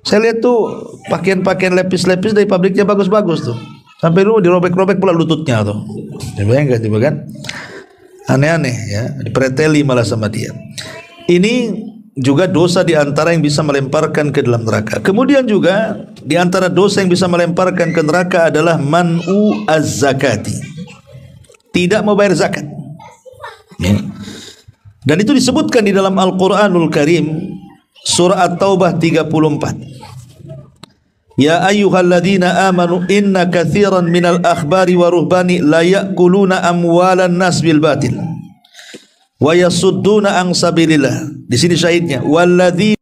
Saya lihat tuh pakaian-pakaian lepis-lepis dari pabriknya bagus-bagus tuh, sampai rumah dirobek-robek pula lututnya tuh. Bayangkan coba kan, aneh-aneh ya, dipreteli malah sama dia. Ini juga dosa di antara yang bisa melemparkan ke dalam neraka. Kemudian juga di antara dosa yang bisa melemparkan ke neraka adalah man'u az-zakati, tidak mau bayar zakat. Ya. Dan itu disebutkan di dalam Al-Quranul Karim, surah At-Taubah 34. Ya ayyuhalladzina amanu inna katsiran minal akhbari wa ruhbani la ya'kuluna amwalan nas bil batil wa yasudduna an sabilillah. Di sini syahidnya, walladzina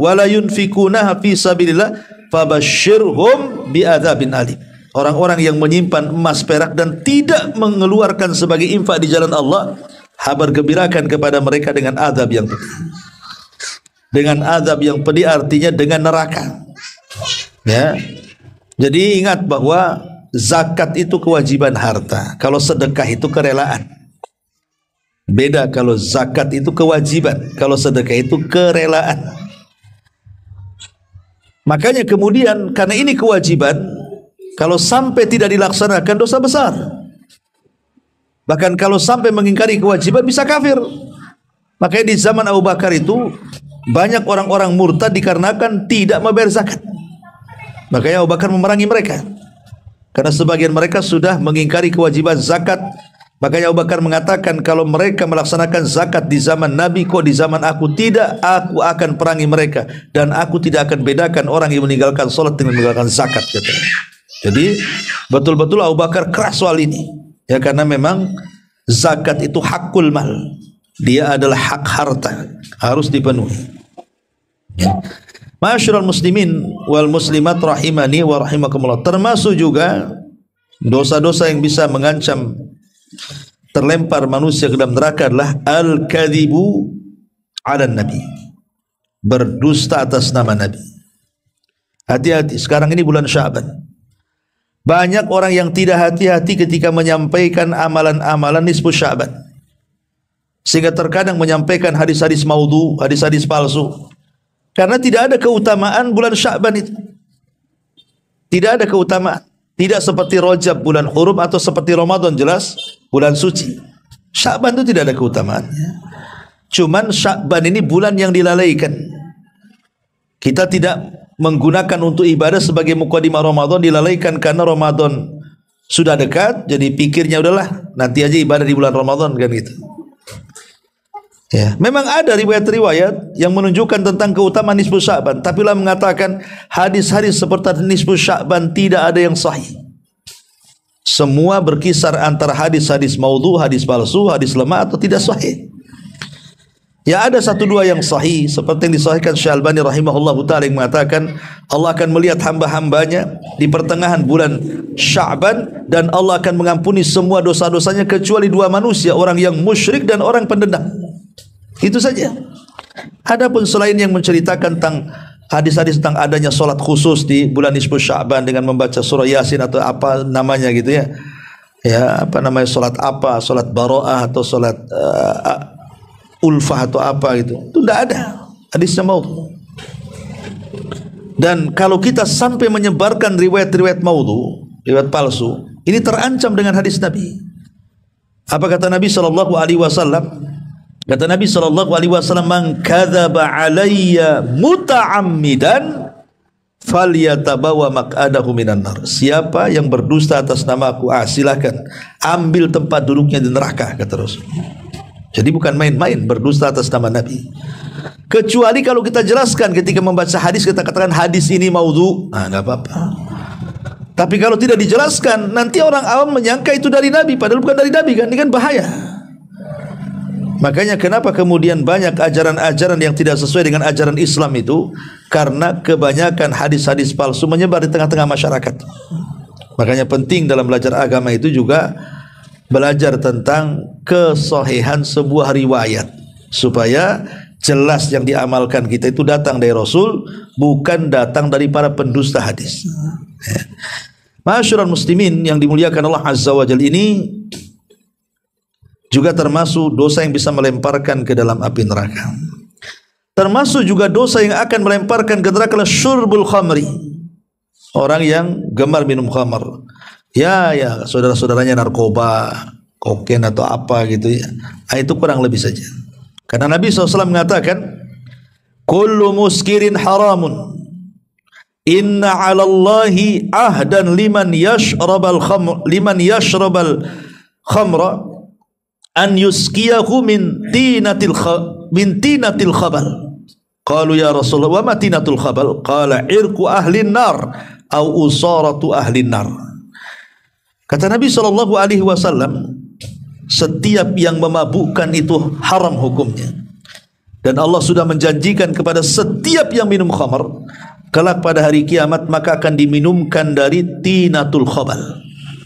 wa la yunfikuna fi sabilillah fabashshirhum bi'adzabin alim. Orang-orang yang menyimpan emas perak dan tidak mengeluarkan sebagai infak di jalan Allah, kabar gembirakan kepada mereka dengan azab yang pedih. Dengan azab yang pedih artinya dengan neraka. Ya. Jadi ingat bahwa zakat itu kewajiban harta. Kalau sedekah itu kerelaan. Beda kalau zakat itu kewajiban, kalau sedekah itu kerelaan. Makanya kemudian karena ini kewajiban, kalau sampai tidak dilaksanakan dosa besar. Bahkan kalau sampai mengingkari kewajiban bisa kafir. Makanya di zaman Abu Bakar itu banyak orang-orang murtad dikarenakan tidak membayar zakat. Makanya Abu Bakar memerangi mereka, karena sebagian mereka sudah mengingkari kewajiban zakat. Makanya Abu Bakar mengatakan, kalau mereka melaksanakan zakat di zaman Nabi, kok di zaman aku tidak, aku akan perangi mereka. Dan aku tidak akan bedakan orang yang meninggalkan sholat dengan meninggalkan zakat, katanya. Jadi betul-betul Abu Bakar keras soal ini, ya, karena memang zakat itu hakul mal, dia adalah hak harta, harus dipenuhi. Ya. Ma'asyiral muslimin wal muslimat rahimani wa rahimakumullah, termasuk juga dosa-dosa yang bisa mengancam terlempar manusia ke dalam neraka adalah al-kadzibu 'ala nabi, berdusta atas nama Nabi. Hati-hati, sekarang ini bulan Sya'ban. Banyak orang yang tidak hati-hati ketika menyampaikan amalan-amalan nisfu Sya'ban, sehingga terkadang menyampaikan hadis-hadis maudhu, hadis-hadis palsu, karena tidak ada keutamaan bulan Sya'ban itu. Tidak ada keutamaan. Tidak seperti Rajab bulan hurum atau seperti Ramadan jelas bulan suci. Sya'ban itu tidak ada keutamaannya. Cuman Sya'ban ini bulan yang dilalaikan. Kita tidak menggunakan untuk ibadah sebagai mukadimah Ramadan, dilalaikan karena Ramadan sudah dekat, jadi pikirnya udahlah nanti aja ibadah di bulan Ramadan, kan gitu. Ya, memang ada riwayat-riwayat yang menunjukkan tentang keutamaan nisfu Sya'ban, tapi Allah mengatakan hadis-hadis seperti nisfu Sya'ban tidak ada yang sahih. Semua berkisar antara hadis-hadis maudhu, hadis palsu, hadis lemah atau tidak sahih. Ya, ada satu dua yang sahih, seperti yang disahihkan Syekh Albani rahimahullahu ta'ala, yang mengatakan Allah akan melihat hamba-hambanya di pertengahan bulan Sya'ban dan Allah akan mengampuni semua dosa-dosanya kecuali dua manusia, orang yang musyrik dan orang pendendam. Itu saja. Adapun selain yang menceritakan tentang hadis-hadis tentang adanya solat khusus di bulan nisfu Sya'ban dengan membaca surah Yasin atau apa namanya gitu ya. Ya, apa namanya, solat apa, solat Bara'ah atau solat Ulfah atau apa gitu, itu tidak ada hadisnya maudhu. Dan kalau kita sampai menyebarkan riwayat-riwayat maudhu, riwayat palsu, ini terancam dengan hadis Nabi. Apa kata Nabi sallallahu alaihi wasallam? Kata Nabi sallallahu alaihi wasallam, "Man kadzaba alayya muta'ammidan falyatabawa maq'adahu minan nar." Siapa yang berdusta atas namaku, silakan ambil tempat duduknya di neraka, kata Rasul. Jadi bukan main-main berdusta atas nama Nabi. Kecuali kalau kita jelaskan ketika membaca hadis, kita katakan hadis ini maudhu, enggak apa-apa. Tapi kalau tidak dijelaskan, nanti orang awam menyangka itu dari Nabi, padahal bukan dari Nabi, kan? Ini kan bahaya. Makanya kenapa kemudian banyak ajaran-ajaran yang tidak sesuai dengan ajaran Islam itu, karena kebanyakan hadis-hadis palsu menyebar di tengah-tengah masyarakat. Makanya penting dalam belajar agama itu juga belajar tentang kesahihan sebuah riwayat, supaya jelas yang diamalkan kita itu datang dari Rasul, bukan datang dari para pendusta hadis. Ma'asyiral muslimin yang dimuliakan Allah Azza wa Jalla, ini juga termasuk dosa yang bisa melemparkan ke dalam api neraka. Termasuk juga dosa yang akan melemparkan ke neraka adalah syurbul khamri. Orang yang gemar minum khamr. Ya, saudara-saudaranya narkoba, kokain atau apa gitu ya. Itu kurang lebih saja. Karena Nabi SAW mengatakan, kullu muskirin haramun. Inna 'ala Allahi ahdan liman yashrabal khamra an yuskiyahu min tinatil khabal. Qalu ya Rasulullah wa ma tinatul khabal? Qala irku ahlin nar au usaratu ahlin nar. Kata Nabi SAW, setiap yang memabukkan itu haram hukumnya. Dan Allah sudah menjanjikan kepada setiap yang minum khamar, kelak pada hari kiamat maka akan diminumkan dari tinatul khabal.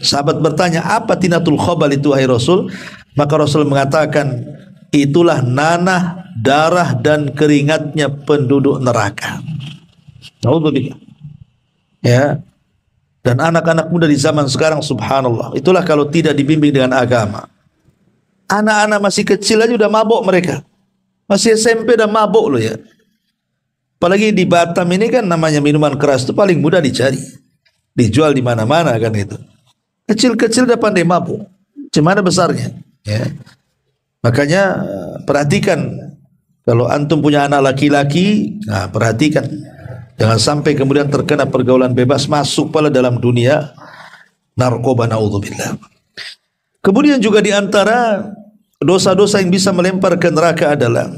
Sahabat bertanya, apa tinatul khabal itu wahai Rasul? Maka Rasul mengatakan, itulah nanah, darah dan keringatnya penduduk neraka. Alhamdulillah. Ya. Dan anak-anak muda di zaman sekarang, subhanallah, itulah kalau tidak dibimbing dengan agama. Anak-anak masih kecil aja udah mabuk mereka. Masih SMP udah mabuk loh ya. Apalagi di Batam ini kan namanya minuman keras itu paling mudah dicari. Dijual di mana-mana kan itu. Kecil-kecil udah pandai mabuk. Gimana besarnya? Ya. Makanya perhatikan, kalau antum punya anak laki-laki, nah perhatikan, jangan sampai kemudian terkena pergaulan bebas, masuk pula dalam dunia narkoba, naudzubillah. Kemudian juga di antara dosa-dosa yang bisa melempar ke neraka adalah,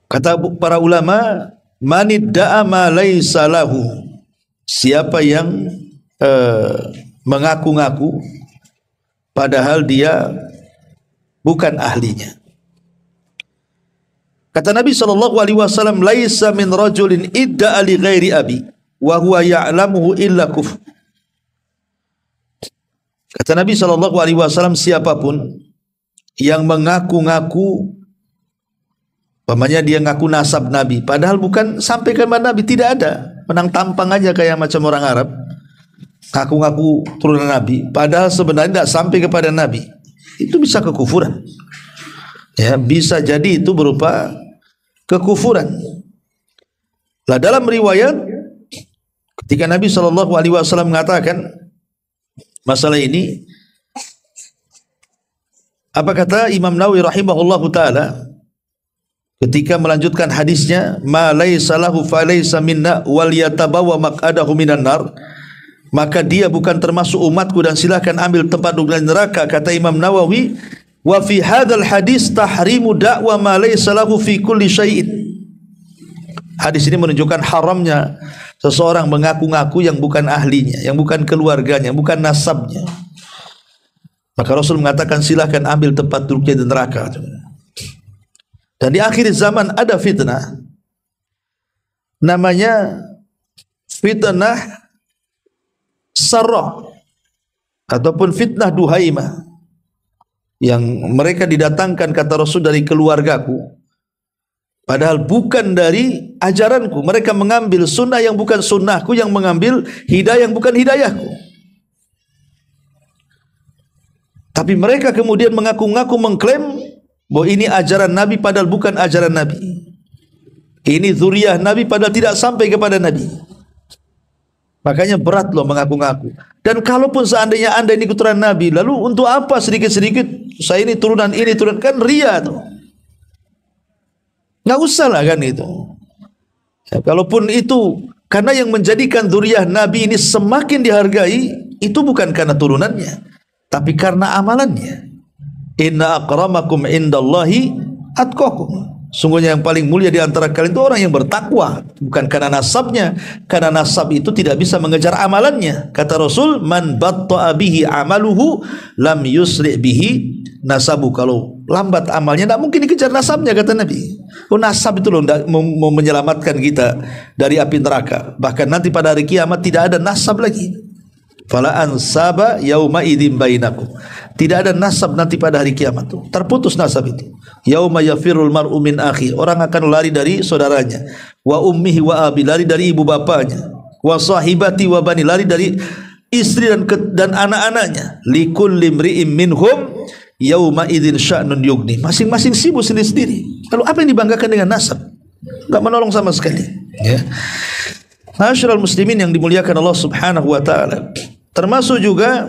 kata para ulama, manidda'a ma laisa lahu, siapa yang mengaku-ngaku padahal dia bukan ahlinya. Kata Nabi SAW, laisa min rajulin idda'a li ghairi abi wa huwa ya'lamuhu illa kufr. Kata Nabi SAW, siapapun yang mengaku-ngaku, umpamanya dia ngaku nasab Nabi, padahal bukan sampai ke Nabi, tidak ada, menang tampang aja kayak macam orang Arab, ngaku-ngaku turunan Nabi, padahal sebenarnya tidak sampai kepada Nabi, itu bisa kekufuran. Ya, bisa jadi itu berupa kekufuran. Lah dalam riwayat, ketika Nabi SAW mengatakan masalah ini, apa kata Imam Nawawi rahimahullahu taala ketika melanjutkan hadisnya, ma laisa lahu fa laisa minna wal yatabawa maq'adahu minan nar, maka dia bukan termasuk umatku dan silakan ambil tempat duduk di neraka. Kata Imam Nawawi, wa fi hadzal hadis tahrimu da'wa ma laisa lahu fi kulli syai'in. Hadis ini menunjukkan haramnya seseorang mengaku-ngaku yang bukan ahlinya, yang bukan keluarganya, bukan nasabnya. Maka Rasul mengatakan silakan ambil tempat duduknya di neraka. Dan di akhir zaman ada fitnah, namanya fitnah sarrah ataupun fitnah duhaimah, yang mereka didatangkan kata Rasul dari keluargaku, padahal bukan dari ajaranku. Mereka mengambil sunnah yang bukan sunnahku, yang mengambil hidayah yang bukan hidayahku. Tapi mereka kemudian mengaku-ngaku mengklaim bahwa ini ajaran Nabi padahal bukan ajaran Nabi. Ini zuriyah Nabi padahal tidak sampai kepada Nabi. Makanya berat loh mengaku-ngaku. Dan kalaupun seandainya anda ini keturunan Nabi, lalu untuk apa sedikit-sedikit saya ini turunan ini, turunan, kan ria tuh. Nggak usah lah kan itu. Ya, kalaupun itu karena yang menjadikan zuriyah Nabi ini semakin dihargai, itu bukan karena turunannya, tapi karena amalannya. Inna akramakum indallahi atqakum. Sungguhnya yang paling mulia di antara kalian itu orang yang bertakwa, bukan karena nasabnya. Karena nasab itu tidak bisa mengejar amalannya. Kata Rasul, man batta'a bihi amaluhu lam yusri' bihi nasabu. Kalau lambat amalnya tidak mungkin dikejar nasabnya, kata Nabi. Oh, nasab itu loh mau menyelamatkan kita dari api neraka. Bahkan nanti pada hari kiamat tidak ada nasab lagi. Fala ansaba yauma idzin bainakum. Tidak ada nasab nanti pada hari kiamat itu. Terputus nasab itu. Yauma yafirul mar'u min akhi. Orang akan lari dari saudaranya. Wa ummihi wa abi, lari dari ibu bapanya. Wa sahibati wa bani, lari dari istri dan anak-anaknya. Likulli imri'in minhum yauma idzin sya'nun yughni. Masing-masing sibuk sendiri-sendiri. Lalu apa yang dibanggakan dengan nasab? Enggak menolong sama sekali. Ya. Ma'asyiral muslimin yang dimuliakan Allah Subhanahu wa taala. Termasuk juga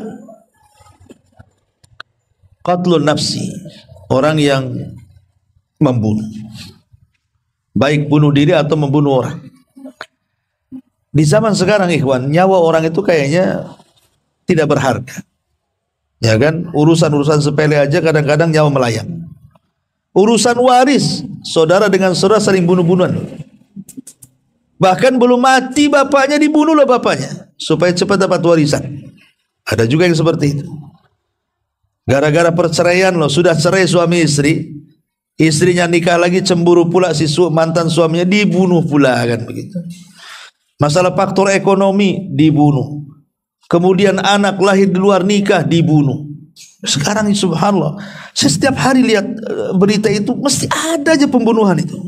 qatlun nafsi, orang yang membunuh. Baik bunuh diri atau membunuh orang. Di zaman sekarang ikhwan, nyawa orang itu kayaknya tidak berharga. Ya kan? Urusan-urusan sepele aja kadang-kadang nyawa melayang. Urusan waris, saudara dengan saudara saling bunuh-bunuhan. Bahkan belum mati bapaknya dibunuhlah bapaknya supaya cepat dapat warisan. Ada juga yang seperti itu. Gara-gara perceraian loh, sudah cerai suami istri, istrinya nikah lagi, cemburu pula si mantan suaminya, dibunuh pula, kan begitu. Masalah faktor ekonomi, dibunuh. Kemudian anak lahir di luar nikah, dibunuh. Sekarang subhanallah, saya setiap hari lihat berita itu, mesti ada aja pembunuhan itu.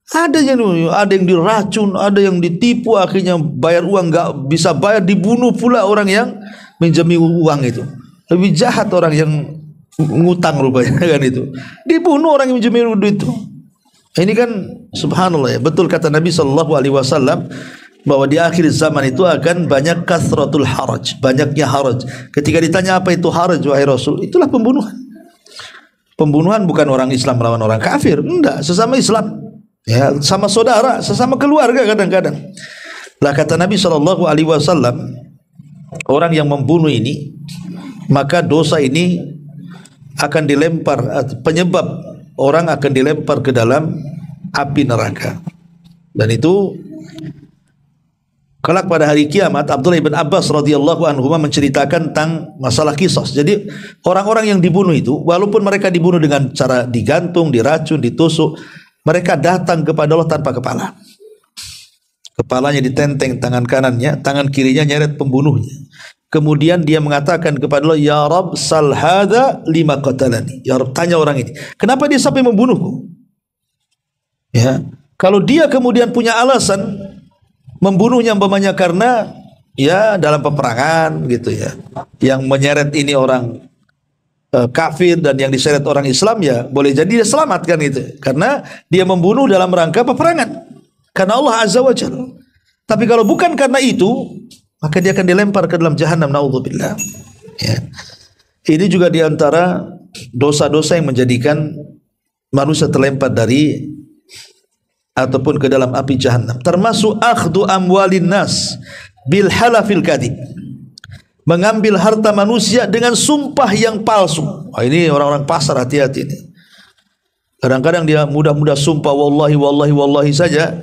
Ada yang diracun, ada yang ditipu, akhirnya bayar uang nggak bisa bayar, dibunuh pula orang yang minjami uang itu. Lebih jahat orang yang ngutang rupanya, kan itu. Dibunuh orang yang minjami duit itu. Ini kan subhanallah ya, betul kata Nabi SAW bahwa di akhir zaman itu akan banyak kasratul haraj, banyaknya haraj. Ketika ditanya apa itu haraj wahai Rasul, itulah pembunuhan. Pembunuhan bukan orang Islam melawan orang kafir, enggak, sesama Islam. Ya, sama saudara, sesama keluarga kadang-kadang. Lah kata Nabi SAW, orang yang membunuh ini, maka dosa ini akan dilempar, penyebab orang akan dilempar ke dalam api neraka. Dan itu kelak pada hari kiamat, Abdullah bin Abbas radhiyallahu anhu menceritakan tentang masalah kisos. Jadi orang-orang yang dibunuh itu, walaupun mereka dibunuh dengan cara digantung, diracun, ditusuk, mereka datang kepada Allah tanpa kepala. Kepalanya ditenteng tangan kanannya, tangan kirinya nyeret pembunuhnya. Kemudian dia mengatakan kepada Allah, ya Rabb sal hadza lima qatalani. Ya Rabb, tanya orang ini, kenapa dia sampai membunuhku? Ya, kalau dia kemudian punya alasan membunuhnya umpamanya karena ya dalam peperangan gitu ya, yang menyeret ini orang kafir dan yang diseret orang Islam, ya boleh jadi dia selamat kan itu, karena dia membunuh dalam rangka peperangan karena Allah Azza wa Jalla. Tapi kalau bukan karena itu, maka dia akan dilempar ke dalam jahanam, naudzubillah. Ya. Ini juga diantara dosa-dosa yang menjadikan manusia terlempar dari ataupun ke dalam api jahanam. Termasuk akhdu amwalin nas bil halafil kadhib, mengambil harta manusia dengan sumpah yang palsu. Ini orang-orang pasar, hati-hati ini. Kadang-kadang dia mudah-mudah sumpah wallahi wallahi wallahi saja,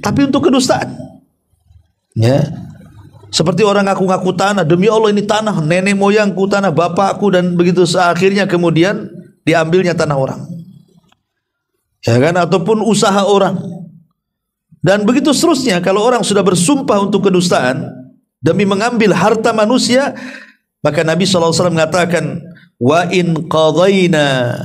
tapi untuk kedustaan. Ya. Seperti orang ngaku-ngaku tanah, demi Allah ini tanah nenek moyangku, tanah bapakku, dan begitu akhirnya kemudian diambilnya tanah orang. Ya kan, ataupun usaha orang. Dan begitu seterusnya, kalau orang sudah bersumpah untuk kedustaan demi mengambil harta manusia, maka Nabi SAW mengatakan, wa in qadayna,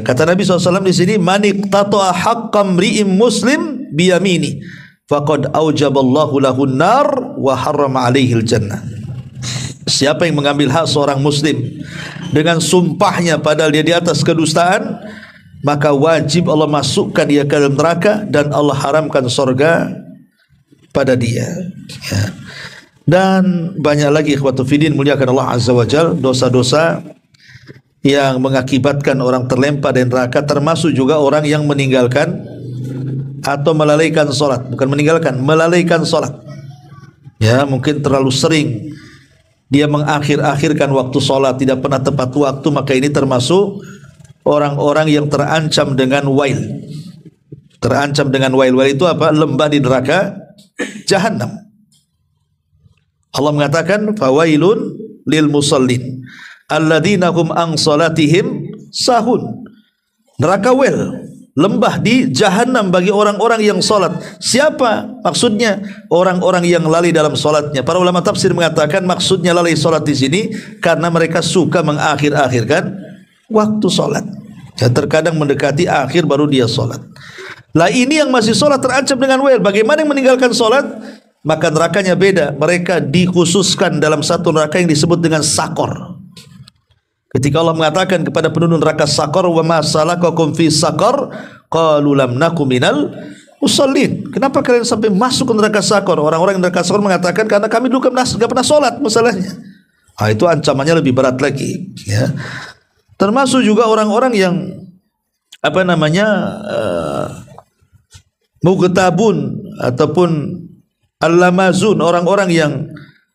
kata Nabi SAW di sini, man iqtata'a haqqam ri'im muslim biyamini faqad aujaballahu lahun nar wa harrama alaihil jannah. Siapa yang mengambil hak seorang muslim dengan sumpahnya padahal dia di atas kedustaan, maka wajib Allah masukkan dia ke dalam neraka dan Allah haramkan surga pada dia. Ya. Dan banyak lagi ikhwatu fiddin muliakan Allah Azza wa Jalla, dosa-dosa yang mengakibatkan orang terlempar di neraka, termasuk juga orang yang meninggalkan atau melalaikan solat. Bukan meninggalkan, melalaikan solat. Ya, mungkin terlalu sering dia mengakhir-akhirkan waktu solat, tidak pernah tepat waktu, maka ini termasuk orang-orang yang terancam dengan wail. Terancam dengan wail. Wail itu apa? Lembah di neraka jahanam. Allah mengatakan, fawailun lil musallin alladzina hum an salatihim sahun. Neraka wail, lembah di jahanam bagi orang-orang yang salat. Siapa maksudnya? Orang-orang yang lalai dalam salatnya. Para ulama tafsir mengatakan maksudnya lalai salat di sini karena mereka suka mengakhir-akhirkan waktu salat. Ya, terkadang mendekati akhir baru dia salat. Lah ini yang masih salat terancam dengan wail. Bagaimana yang meninggalkan salat? maka nerakanya beda. Mereka dikhususkan dalam satu neraka yang disebut dengan sakor. Ketika Allah mengatakan kepada penduduk neraka sakor, wa ma salakakum fi sakor, qalu lam nakum minal musallin. Kenapa kalian sampai masuk ke neraka sakor? Orang-orang neraka sakor mengatakan karena kami dulu enggak pernah salat masalahnya. Itu ancamannya lebih berat lagi, ya. Termasuk juga orang-orang yang mughtabun ataupun al-lamazun, orang-orang yang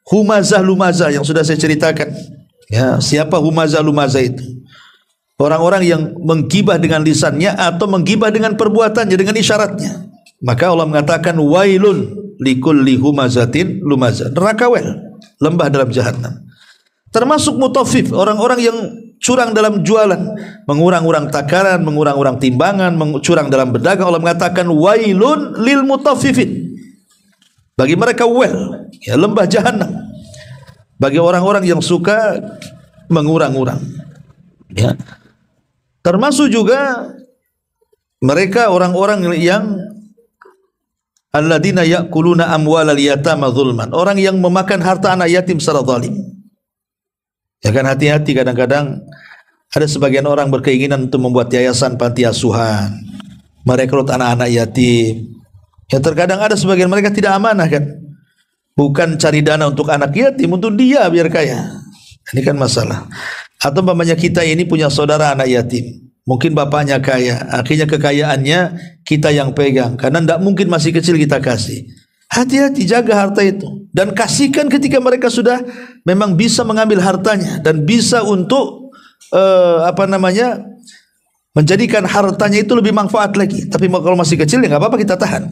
humazah lumazah yang sudah saya ceritakan. Ya, siapa humazah lumazah itu? Orang-orang yang menggibah dengan lisannya atau menggibah dengan perbuatannya, dengan isyaratnya. Maka Allah mengatakan wailun likulli humazatin lumazah. Neraka lembah dalam jahanam. Termasuk mutaffif, orang-orang yang curang dalam jualan, mengurang-urang takaran, mengurang-urang timbangan, curang dalam berdagang. Allah mengatakan wailun lil mutaffifin. Bagi mereka ya, lembah jahanam. Bagi orang-orang yang suka mengurang-urang, ya. Termasuk juga mereka orang-orang yang alladzina ya'kuluna amwalal yatama zulman, orang yang memakan harta anak yatim secara zalim. Ya kan, hati-hati, kadang-kadang ada sebagian orang berkeinginan untuk membuat yayasan panti asuhan, merekrut anak-anak yatim. Ya, terkadang ada sebagian mereka tidak amanah kan, bukan cari dana untuk anak yatim, untuk dia biar kaya. Ini kan masalah. Atau umpamanya kita ini punya saudara anak yatim, mungkin bapaknya kaya, akhirnya kekayaannya kita yang pegang, karena tidak mungkin masih kecil kita kasih. Hati-hati, jaga harta itu dan kasihkan ketika mereka sudah memang bisa mengambil hartanya dan bisa untuk menjadikan hartanya itu lebih manfaat lagi. Tapi kalau masih kecil ya nggak apa-apa, kita tahan.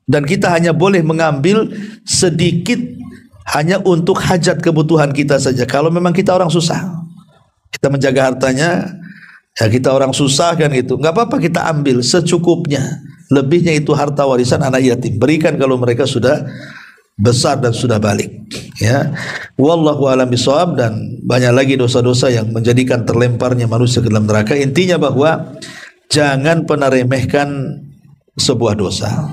Dan kita hanya boleh mengambil sedikit hanya untuk hajat kebutuhan kita saja. Kalau memang kita orang susah, kita menjaga hartanya, ya kita orang susah kan itu, nggak apa-apa, kita ambil secukupnya. Lebihnya itu harta warisan anak yatim, berikan kalau mereka sudah besar dan sudah balik, ya. Wallahu a'lam bishawab. Dan banyak lagi dosa-dosa yang menjadikan terlemparnya manusia ke dalam neraka. Intinya bahwa jangan pernah remehkan sebuah dosa.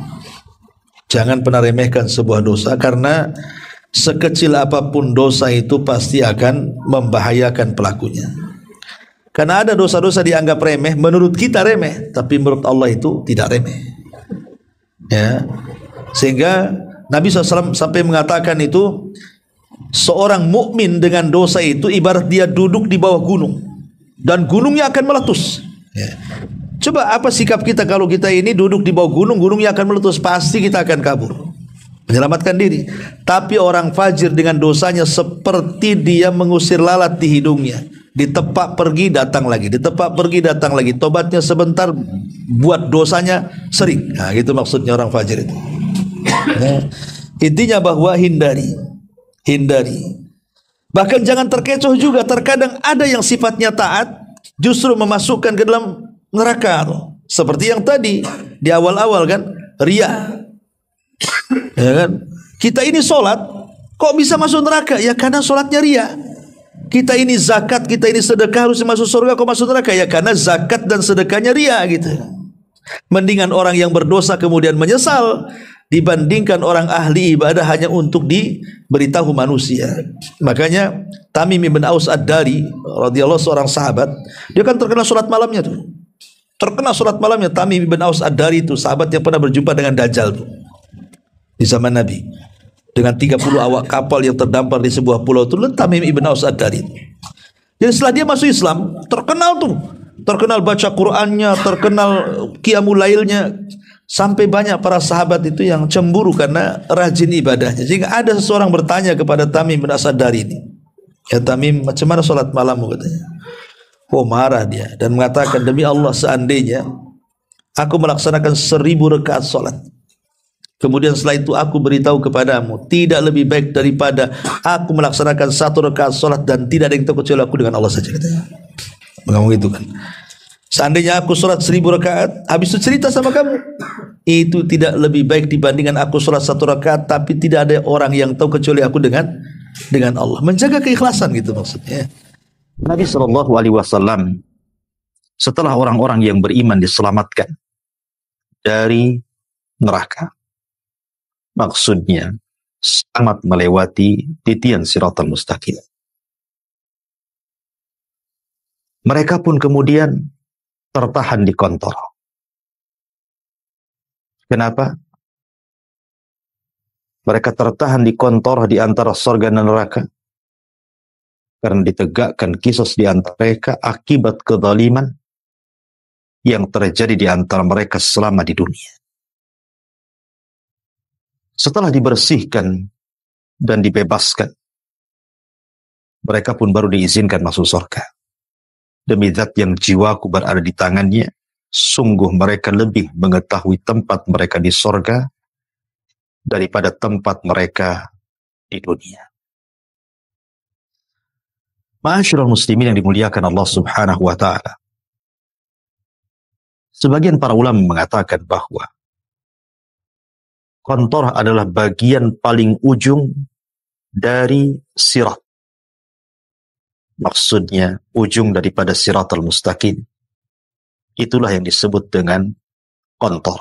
Jangan pernah remehkan sebuah dosa, karena sekecil apapun dosa itu pasti akan membahayakan pelakunya. Karena ada dosa-dosa dianggap remeh, menurut kita remeh, tapi menurut Allah itu tidak remeh. Ya, sehingga Nabi SAW sampai mengatakan itu, seorang mukmin dengan dosa itu ibarat dia duduk di bawah gunung dan gunungnya akan meletus. Ya. Coba apa sikap kita kalau kita ini duduk di bawah gunung, gunungnya akan meletus, pasti kita akan kabur, menyelamatkan diri. Tapi orang fajir dengan dosanya seperti dia mengusir lalat di hidungnya, ditepak pergi datang lagi, ditepak pergi datang lagi, tobatnya sebentar, buat dosanya sering. Nah, gitu maksudnya orang fajir itu. Ya. Intinya bahwa hindari. Bahkan jangan terkecoh juga. Terkadang ada yang sifatnya taat justru memasukkan ke dalam neraka. Seperti yang tadi di awal-awal kan, riya. Ya kan? Kita ini sholat, kok bisa masuk neraka? Ya karena sholatnya riya. Kita ini zakat, kita ini sedekah, harus masuk surga, kok masuk neraka? Ya karena zakat dan sedekahnya riya gitu. Mendingan orang yang berdosa kemudian menyesal dibandingkan orang ahli ibadah hanya untuk diberitahu manusia. Makanya Tamim bin Aus Ad-Dari radhiyallahu, seorang sahabat, dia kan terkenal sholat malamnya tuh. Terkenal sholat malamnya. Tamim bin Aus Ad-Dari itu sahabat yang pernah berjumpa dengan Dajjal tuh di zaman Nabi, dengan 30 awak kapal yang terdampar di sebuah pulau itu. Tamim bin Aus Ad-Dari. Jadi setelah dia masuk Islam, terkenal tuh, terkenal baca Qur'annya, terkenal qiyamul lailnya, sampai banyak para sahabat itu yang cemburu karena rajin ibadahnya. Jika ada seseorang bertanya kepada Tamim bin Aus Ad-Dari ini, ya Tamim, macam mana sholat malammu, katanya. Oh, marah dia dan mengatakan, demi Allah, seandainya aku melaksanakan 1000 rakaat sholat, kemudian setelah itu aku beritahu kepadamu, tidak lebih baik daripada aku melaksanakan 1 rakaat sholat dan tidak ada yang tahu kecuali aku dengan Allah saja, katanya. Ngomong gitu kan. Seandainya aku sholat 1000 rakaat, habis itu cerita sama kamu, itu tidak lebih baik dibandingkan aku sholat 1 rakaat tapi tidak ada orang yang tahu kecuali aku dengan Allah. Menjaga keikhlasan gitu maksudnya. Nabi SAW setelah orang-orang yang beriman diselamatkan dari neraka, Maksudnya sangat melewati titian siratal mustaqim. Mereka pun kemudian tertahan di kontor. Kenapa? Mereka tertahan di kontor di antara surga dan neraka karena ditegakkan kisos di antara mereka akibat kezaliman yang terjadi di antara mereka selama di dunia. Setelah dibersihkan dan dibebaskan, mereka pun baru diizinkan masuk surga. Demi zat yang jiwaku berada di tangannya, sungguh mereka lebih mengetahui tempat mereka di surga daripada tempat mereka di dunia. Ma'asyiral muslimin yang dimuliakan Allah Subhanahu wa taala. Sebagian para ulama mengatakan bahwa kontor adalah bagian paling ujung dari sirat. Maksudnya ujung daripada siratal mustaqim. Itulah yang disebut dengan kontor.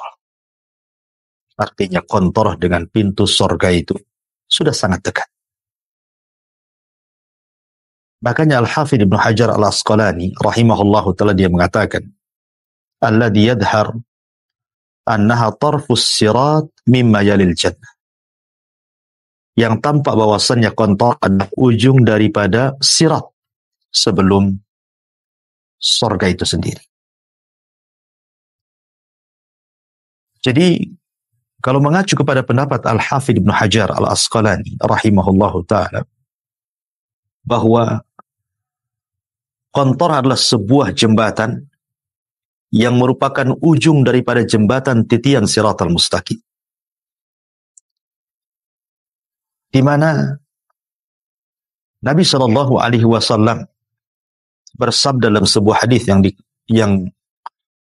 Artinya kontor dengan pintu surga itu sudah sangat dekat. Makanya Al-Hafidh Ibnu Hajar Al-Asqalani rahimahullahu ta'ala dia mengatakan, alladhi yadhar annaha tarfus sirat mimma yalil jannah. Yang tampak bahwasannya kontor adalah ujung daripada sirat sebelum surga itu sendiri. Jadi kalau mengacu kepada pendapat Al-Hafidh Ibnu Hajar Al-Asqalani rahimahullahu ta'ala, bahwa kontor adalah sebuah jembatan yang merupakan ujung daripada jembatan titian siratal mustaqim, di mana Nabi Shallallahu Alaihi Wasallam bersabda dalam sebuah hadis yang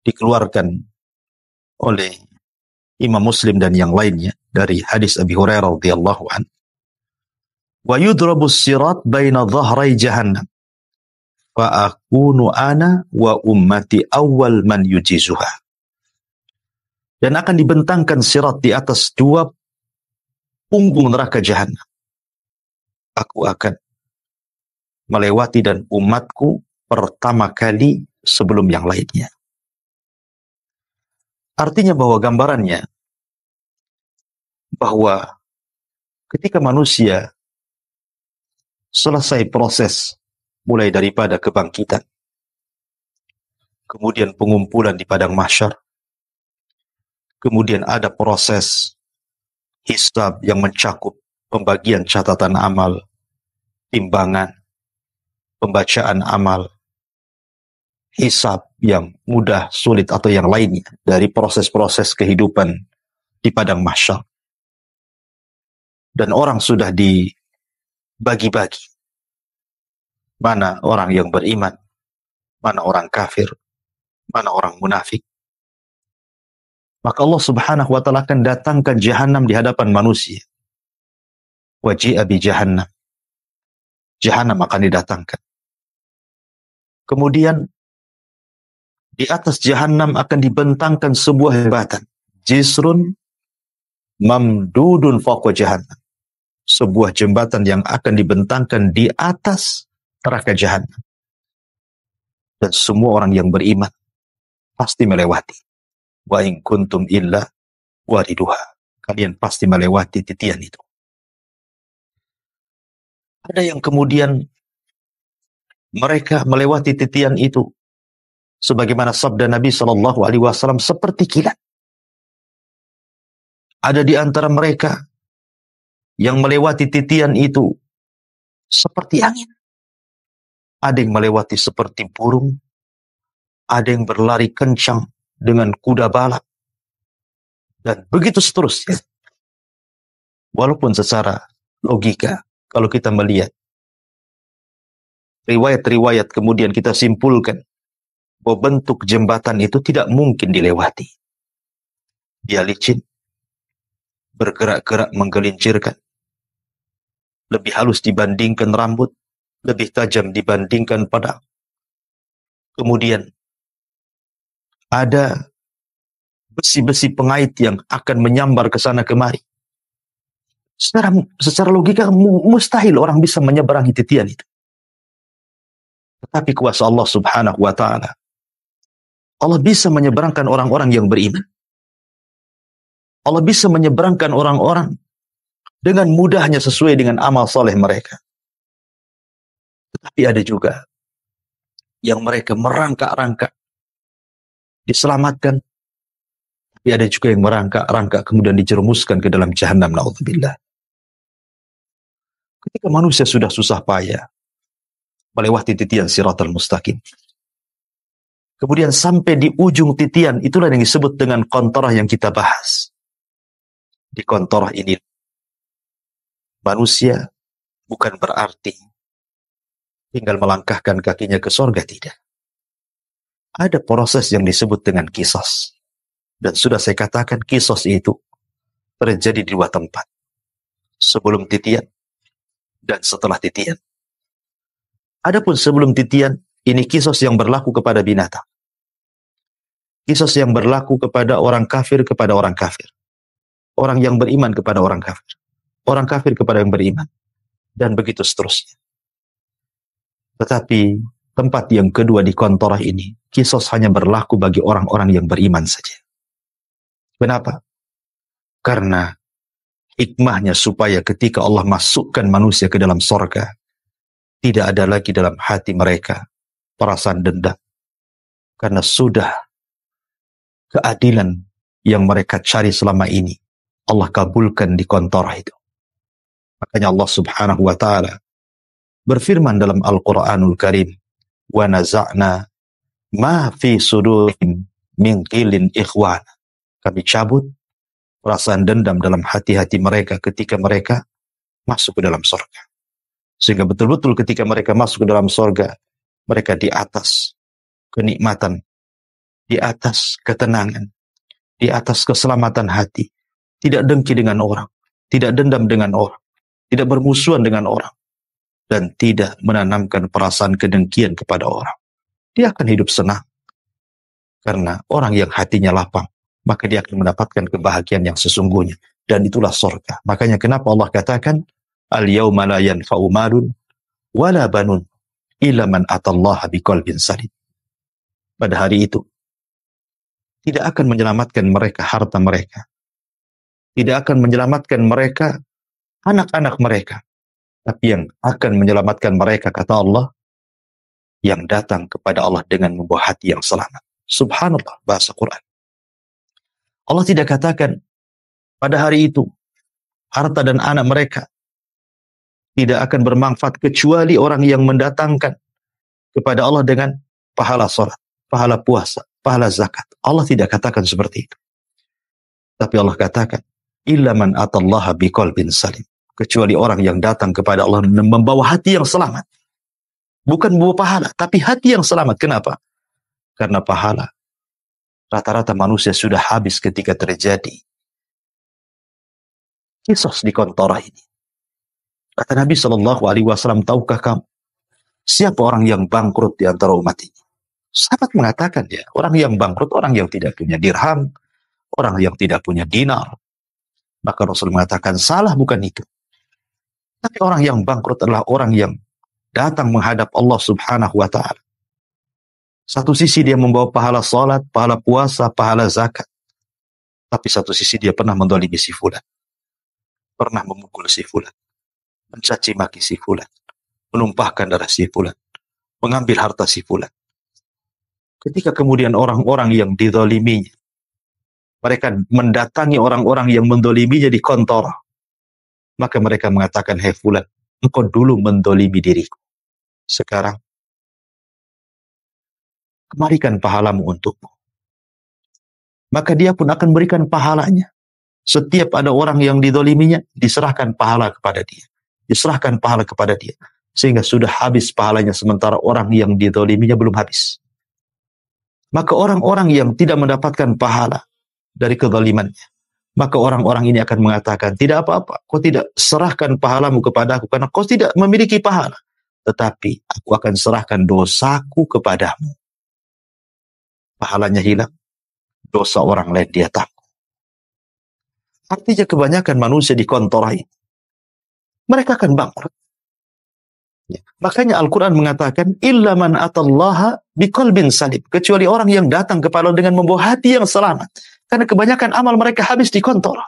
dikeluarkan oleh Imam Muslim dan yang lainnya dari hadis Abi Hurairah radhiyallahu anhu, wa yudrabu sirat baina dhahrai jahannam fa akunu ana wa ummati awwal man yujizuha. Dan akan dibentangkan sirat di atas dua punggung neraka jahannam. Aku akan melewati dan umatku pertama kali sebelum yang lainnya. Artinya bahwa gambarannya bahwa ketika manusia selesai proses mulai daripada kebangkitan, kemudian pengumpulan di padang mahsyar, kemudian ada proses hisab yang mencakup pembagian catatan amal, timbangan, pembacaan amal, hisab yang mudah, sulit atau yang lainnya dari proses-proses kehidupan di padang mahsyar. Dan orang sudah dibagi-bagi. Mana orang yang beriman, mana orang kafir, mana orang munafik. Maka Allah Subhanahu wa ta'ala akan datangkan jahannam di hadapan manusia. Waji'a bi jahannam. Jahannam akan didatangkan. Kemudian di atas jahannam akan dibentangkan sebuah jembatan. Jisrun mamdudun fawqa jahannam. Sebuah jembatan yang akan dibentangkan di atas neraka jahannam. Dan semua orang yang beriman pasti melewati. Wa in kuntum illa wariduha. Kalian pasti melewati titian itu. Ada yang kemudian mereka melewati titian itu sebagaimana sabda Nabi Shallallahu Alaihi Wasallam seperti kilat. Ada di antara mereka yang melewati titian itu seperti angin. Ada yang melewati seperti burung. Ada yang berlari kencang dengan kuda balap. Dan begitu seterusnya. Walaupun secara logika, kalau kita melihat riwayat-riwayat kemudian kita simpulkan bahwa bentuk jembatan itu tidak mungkin dilewati. Dia licin, bergerak-gerak menggelincirkan, lebih halus dibandingkan rambut, lebih tajam dibandingkan pedang. Kemudian ada besi-besi pengait yang akan menyambar ke sana kemari. Secara logika mustahil orang bisa menyeberangi titian itu. Tetapi kuasa Allah Subhanahu wa taala, Allah bisa menyeberangkan orang-orang yang beriman. Allah bisa menyeberangkan orang-orang dengan mudahnya sesuai dengan amal soleh mereka. Tetapi ada juga yang mereka merangkak-rangkak diselamatkan. Tapi ada juga yang merangkak-rangkak kemudian dijerumuskan ke dalam jahanam, naudzubillah. Ketika manusia sudah susah payah melewati titian siratal mustaqim, kemudian sampai di ujung titian, itulah yang disebut dengan kontorah yang kita bahas. Di kontorah ini, manusia bukan berarti tinggal melangkahkan kakinya ke sorga, tidak. Ada proses yang disebut dengan kisos. Dan sudah saya katakan kisos itu terjadi di dua tempat. Sebelum titian dan setelah titian. Adapun sebelum titian, ini kisos yang berlaku kepada binatang. Kisos yang berlaku kepada orang kafir kepada orang kafir. Orang yang beriman kepada orang kafir. Orang kafir kepada yang beriman. Dan begitu seterusnya. Tetapi tempat yang kedua di kontorah ini, kisos hanya berlaku bagi orang-orang yang beriman saja. Kenapa? Karena hikmahnya supaya ketika Allah masukkan manusia ke dalam sorga, tidak ada lagi dalam hati mereka perasaan dendam. Karena sudah keadilan yang mereka cari selama ini, Allah kabulkan di kontorah itu. Makanya Allah Subhanahu wa ta'ala berfirman dalam Al-Quranul Karim, wa naza'na ma fi sudurihim min qilin ikhwan. Kami cabut perasaan dendam dalam hati-hati mereka ketika mereka masuk ke dalam surga. Sehingga betul-betul ketika mereka masuk ke dalam surga, mereka di atas kenikmatan, di atas ketenangan, di atas keselamatan hati. Tidak dengki dengan orang, tidak dendam dengan orang, tidak bermusuhan dengan orang, dan tidak menanamkan perasaan kedengkian kepada orang. Dia akan hidup senang. Karena orang yang hatinya lapang, maka dia akan mendapatkan kebahagiaan yang sesungguhnya. Dan itulah surga. Makanya kenapa Allah katakan, al-yawma la yanfa'u malun wala banun illa man atallaha biqalbin salim. Pada hari itu, tidak akan menyelamatkan mereka harta mereka. Tidak akan menyelamatkan mereka anak-anak mereka. Tapi yang akan menyelamatkan mereka, kata Allah, yang datang kepada Allah dengan membawa hati yang selamat. Subhanallah, bahasa Quran. Allah tidak katakan pada hari itu harta dan anak mereka tidak akan bermanfaat kecuali orang yang mendatangkan kepada Allah dengan pahala salat, pahala puasa, pahala zakat. Allah tidak katakan seperti itu. Tapi Allah katakan, illa man atallaha biqalbin salim. Kecuali orang yang datang kepada Allah membawa hati yang selamat. Bukan membawa pahala, tapi hati yang selamat. Kenapa? Karena pahala rata-rata manusia sudah habis ketika terjadi kisos di kontorah ini. Kata Nabi SAW, tahukah kamu siapa orang yang bangkrut di antara umat ini? Sahabat mengatakan, ya, orang yang bangkrut, orang yang tidak punya dirham, orang yang tidak punya dinar. Maka Rasul mengatakan, salah, bukan itu. Tapi orang yang bangkrut adalah orang yang datang menghadap Allah Subhanahu wa ta'ala. Satu sisi dia membawa pahala salat, pahala puasa, pahala zakat. Tapi satu sisi dia pernah mendolimi si fulan. Pernah memukul si fulan. Mencaci maki si fulan. Menumpahkan darah si fulan. Mengambil harta si fulan. Ketika kemudian orang-orang yang didoliminya, mereka mendatangi orang-orang yang mendoliminya di kantor, maka mereka mengatakan, hei fulan, engkau dulu mendolimi diriku. Sekarang kembalikan pahalamu untukmu. Maka dia pun akan berikan pahalanya. Setiap ada orang yang didoliminya, diserahkan pahala kepada dia. Diserahkan pahala kepada dia. Sehingga sudah habis pahalanya, sementara orang yang didoliminya belum habis. Maka orang-orang yang tidak mendapatkan pahala dari kezalimannya, maka orang-orang ini akan mengatakan, tidak apa-apa, kau tidak serahkan pahalamu kepada aku, karena kau tidak memiliki pahala. Tetapi aku akan serahkan dosaku kepadamu. Pahalanya hilang, dosa orang lain dia tanggung. Artinya kebanyakan manusia di kontor ini, mereka akan bangkrut. Ya. Makanya Al-Quran mengatakan, illa man atallaha biqalbin salim. Kecuali orang yang datang kepada Allah dengan membawa hati yang selamat. Karena kebanyakan amal mereka habis di kantor.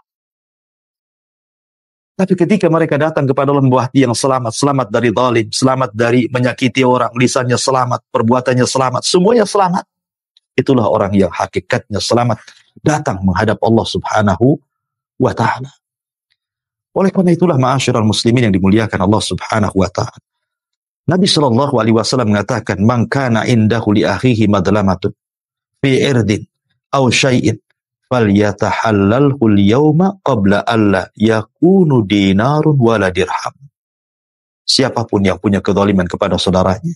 Tapi ketika mereka datang kepada Allah membawa hati yang selamat, selamat dari zalim, selamat dari menyakiti orang, lisannya selamat, perbuatannya selamat, semuanya selamat. Itulah orang yang hakikatnya selamat datang menghadap Allah Subhanahu wa ta'ala. Oleh karena itulah ma'asyiral muslimin yang dimuliakan Allah Subhanahu wa ta'ala. Nabi SAW mengatakan, man kana indahu li akhihi madlamatun fi irdin aw syai'in falyatahallalhu al-yawma qabla alla yakunu dinarun wala dirham. Siapapun yang punya kezaliman kepada saudaranya,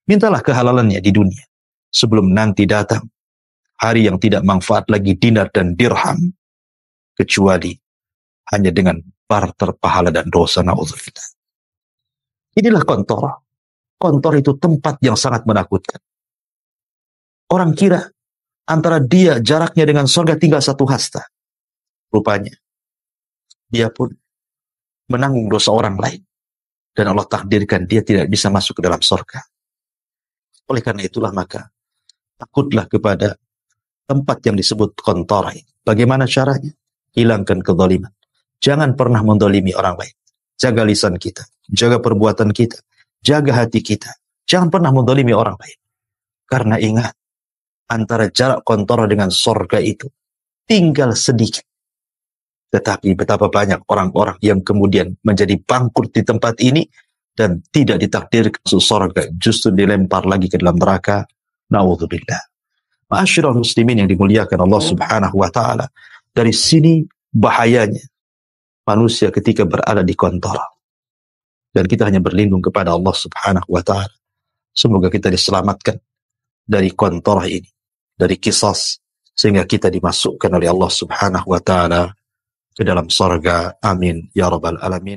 mintalah kehalalannya di dunia sebelum nanti datang hari yang tidak manfaat lagi dinar dan dirham, kecuali hanya dengan barter pahala dan dosa. Na'udzubillah. Inilah kontor. Kontor itu tempat yang sangat menakutkan. Orang kira antara dia jaraknya dengan surga tinggal satu hasta. Rupanya dia pun menanggung dosa orang lain. Dan Allah takdirkan dia tidak bisa masuk ke dalam surga. Oleh karena itulah maka takutlah kepada tempat yang disebut kontor. Bagaimana caranya? Hilangkan kezaliman. Jangan pernah mendolimi orang lain. Jaga lisan kita. Jaga perbuatan kita. Jaga hati kita. Jangan pernah mendolimi orang lain. Karena ingat, antara jarak kontor dengan surga itu tinggal sedikit. Tetapi betapa banyak orang-orang yang kemudian menjadi bangkrut di tempat ini dan tidak ditakdirkan masuk surga, justru dilempar lagi ke dalam neraka. Na'udzubillah. Ma'asyiral muslimin yang dimuliakan Allah Subhanahu wa ta'ala. Dari sini bahayanya manusia ketika berada di kontor. Dan kita hanya berlindung kepada Allah Subhanahu wa ta'ala. Semoga kita diselamatkan dari kontor ini, dari qisas, sehingga kita dimasukkan oleh Allah Subhanahu wa ta'ala ke dalam surga. Amin ya rabbal alamin.